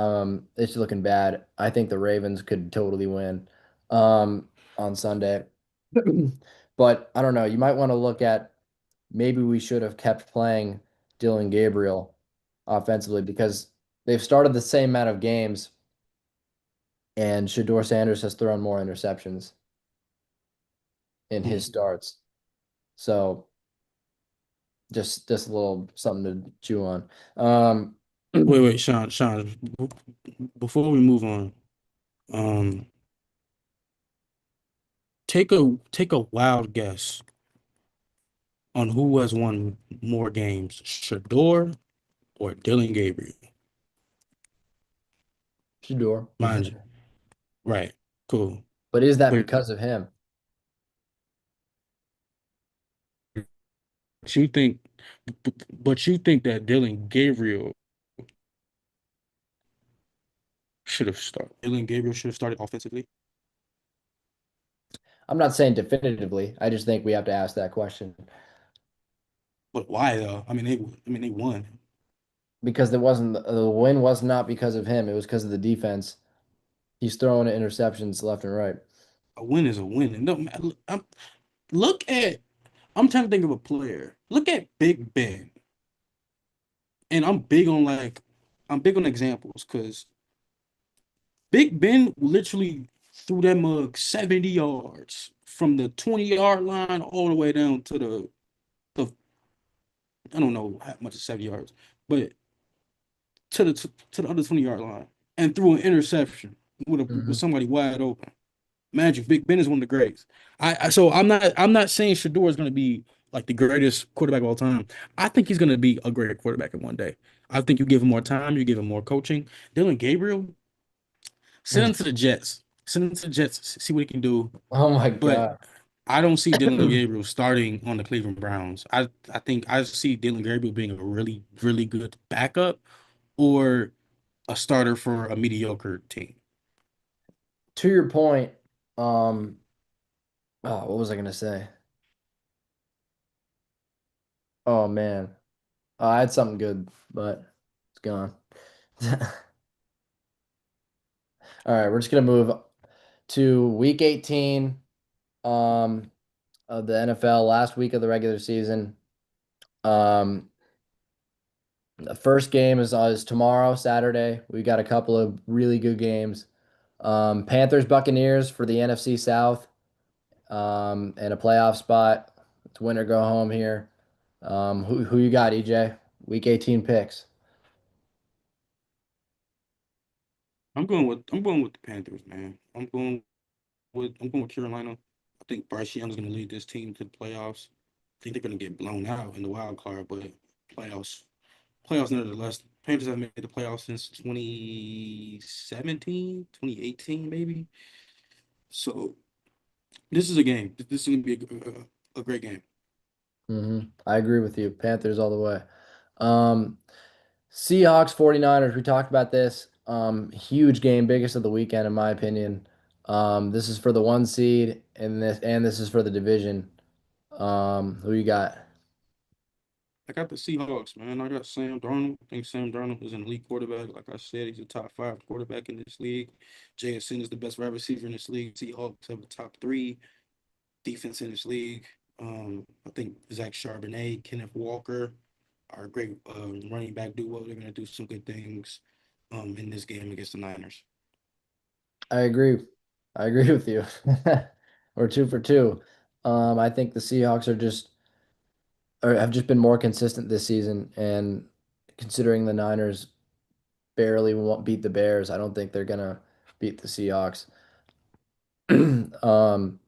It's looking bad. I think the Ravens could totally win on Sunday. But I don't know. You might want to look at maybe we should have kept playing Dylan Gabriel offensively because they've started the same amount of games and Shador Sanders has thrown more interceptions in his Mm. starts. So just a little something to chew on. Um, Wait, Sean. Before we move on, um, take a wild guess on who has won more games, Shador or Dylan Gabriel. Shador. Mind you, right? Cool. But is that But because of him? you think, but you think that Dylan Gabriel should have started. Dylan Gabriel should have started offensively. I'm not saying definitively. I just think we have to ask that question But why though? I mean they won. because the win was not because of him. It was because of the defense. He's throwing interceptions left and right. A win is a win. And no, look at. I'm trying to think of a player. Look at Big Ben, and I'm big on examples because Big Ben literally threw that mug 70 yards from the 20-yard line all the way down to the I don't know how much is 70 yards, but to the other 20-yard line and threw an interception with Hmm. somebody wide open. Magic. Big Ben is one of the greats. So I'm not saying Shador is going to be like the greatest quarterback of all time. I think he's going to be a great quarterback in one day. I think you give him more time, you give him more coaching. Dylan Gabriel, send him to the Jets. Send him to the Jets, see what he can do. Oh my But God. I don't see Dylan Gabriel starting on the Cleveland Browns. I think I see Dylan Gabriel being a really, really good backup or a starter for a mediocre team. To your point, um, oh, what was I gonna say? Oh man, I had something good, but it's gone. All right, we're just gonna move to week 18 um of the NFL, last week of the regular season. Um, the first game is tomorrow, Saturday. We got a couple of really good games. Panthers Buccaneers for the NFC South, and a playoff spot. It's win or go home here. Who you got, EJ? Week 18 picks. I'm going with the Panthers, man. I'm going with Carolina. I think Bryce Young is going to lead this team to the playoffs. I think they're going to get blown out in the wild card, but playoffs, playoffs nevertheless. Panthers have made the playoffs since 2017, 2018, maybe. So this is a game. This is going to be a great game. I agree with you. Panthers all the way. Um, Seahawks 49ers. We talked about this. Huge game, biggest of the weekend in my opinion. This is for the one seed and this is for the division. Who you got? I got the Seahawks, man. I got Sam Darnold. I think Sam Darnold is an elite quarterback. Like I said, he's a top five quarterback in this league. JSN is the best wide receiver in this league. Seahawks have a top three defense in this league. I think Zach Charbonnet, Kenneth Walker are a great running back duo. They're gonna do some good things in this game against the Niners. I agree. I agree with you. We're two for two. I think the Seahawks have just been more consistent this season, and considering the Niners barely won't beat the Bears, I don't think they're gonna beat the Seahawks. Um,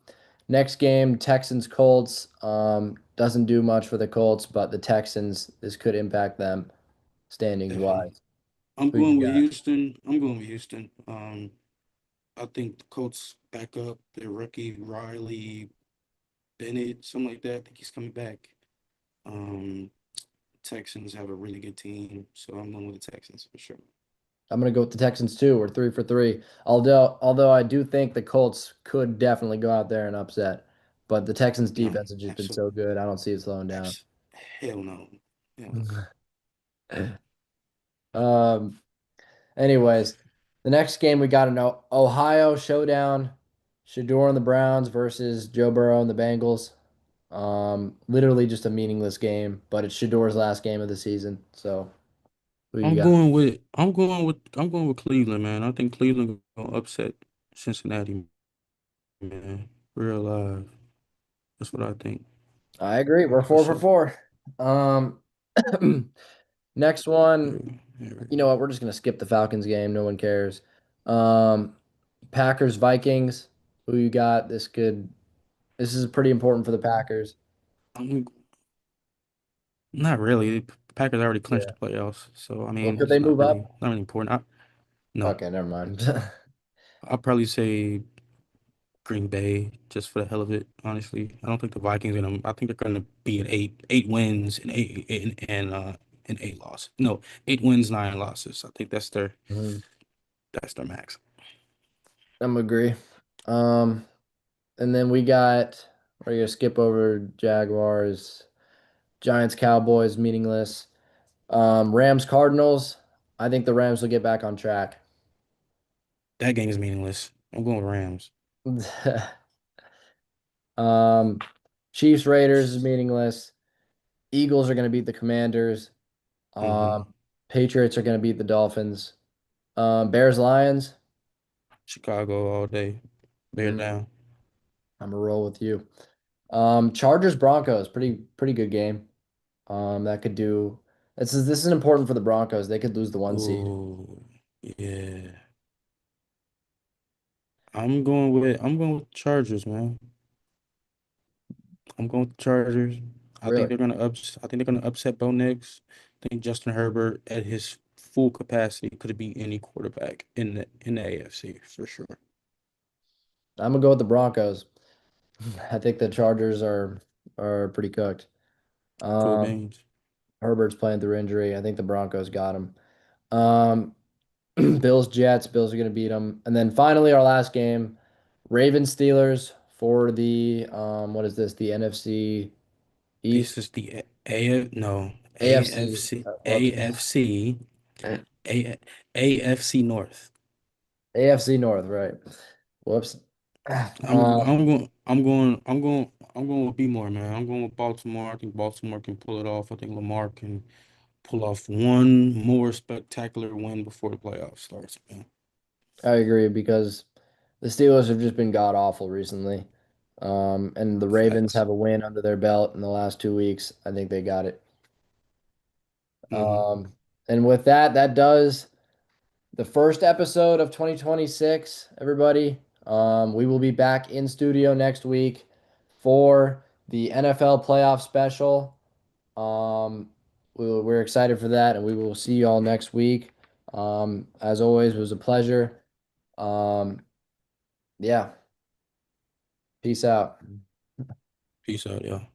Next game, Texans Colts. Doesn't do much for the Colts, but the Texans, this could impact them standings Definitely. wise. I'm Who you going with got? Houston. I'm going with Houston. I think the Colts back up their rookie Riley Bennett, something like that. I think he's coming back. Um, Texans have a really good team, so I'm going with the Texans for sure. I'm gonna go with the Texans too. We're three for three. Although I do think the Colts could definitely go out there and upset, but the Texans No, defense has just been absolutely, so good. I don't see it slowing down. hell no, hell no. Um. Anyways, the next game we got an Ohio showdown. Shador and the Browns versus Joe Burrow and the Bengals. Literally just a meaningless game, but it's Shador's last game of the season. So who you got? I'm going with Cleveland, man. I think Cleveland gonna upset Cincinnati, man. Real live. That's what I think I agree. We're for four for sure. four. Um, next one. Yeah, yeah. You know what? We're just gonna skip the Falcons game. No one cares. Um, Packers Vikings. Who you got? This is pretty important for the Packers. I'm not really. The Packers already clinched Yeah. the playoffs, so I Well, mean could they it's move up? not really important. No, Okay, never mind. I'll probably say Green Bay just for the hell of it. Honestly, I don't think the Vikings gonna. I think they're gonna be at eight wins and eight losses. No, 8 wins, 9 losses. I think Mhm. that's their max. I'm agree. Um, and then we're gonna skip over Jaguars, Giants, Cowboys, meaningless. Rams, Cardinals. I think the Rams will get back on track. That game is meaningless. I'm going with Rams. Um, Chiefs, Raiders is meaningless. Eagles are gonna beat the Commanders. hmm Um, Patriots are gonna beat the Dolphins. Bears, Lions. Chicago all day. Bear Mm, down. I'm gonna roll with you. Chargers, Broncos, pretty good game. That could do. This is important for the Broncos. They could lose the one seed. Oh yeah. I'm going with Chargers, man. I'm going with Chargers. Really? I think they're gonna upset Bo Nix. I think Justin Herbert at his full capacity could be any quarterback in the AFC for sure. I'm gonna go with the Broncos. I think the Chargers are pretty cooked. Cool Um, beans. Herbert's playing through injury. I think the Broncos got him. Um, Bills, Jets. Bills are going to beat them. And then finally, our last game, Ravens, Steelers for the what is this? The NFC This East, is the A no AFC. AFC Whoops, AFC A AFC North. AFC North, right? Whoops. I'm I'm going I'm going I'm going I'm going with B more, man. I'm going with Baltimore. I think Baltimore can pull it off. I think Lamar can pull off one more spectacular win before the playoffs starts, man. I agree because the Steelers have just been god awful recently. And the Ravens Facts. have a win under their belt in the last 2 weeks. I think they got it. Hmm. And with that, that does the first episode of 2026, everybody. We will be back in studio next week for the NFL playoff special. We're excited for that, and we will see you all next week. As always, it was a pleasure. Um, yeah, peace out. Peace out, y'all.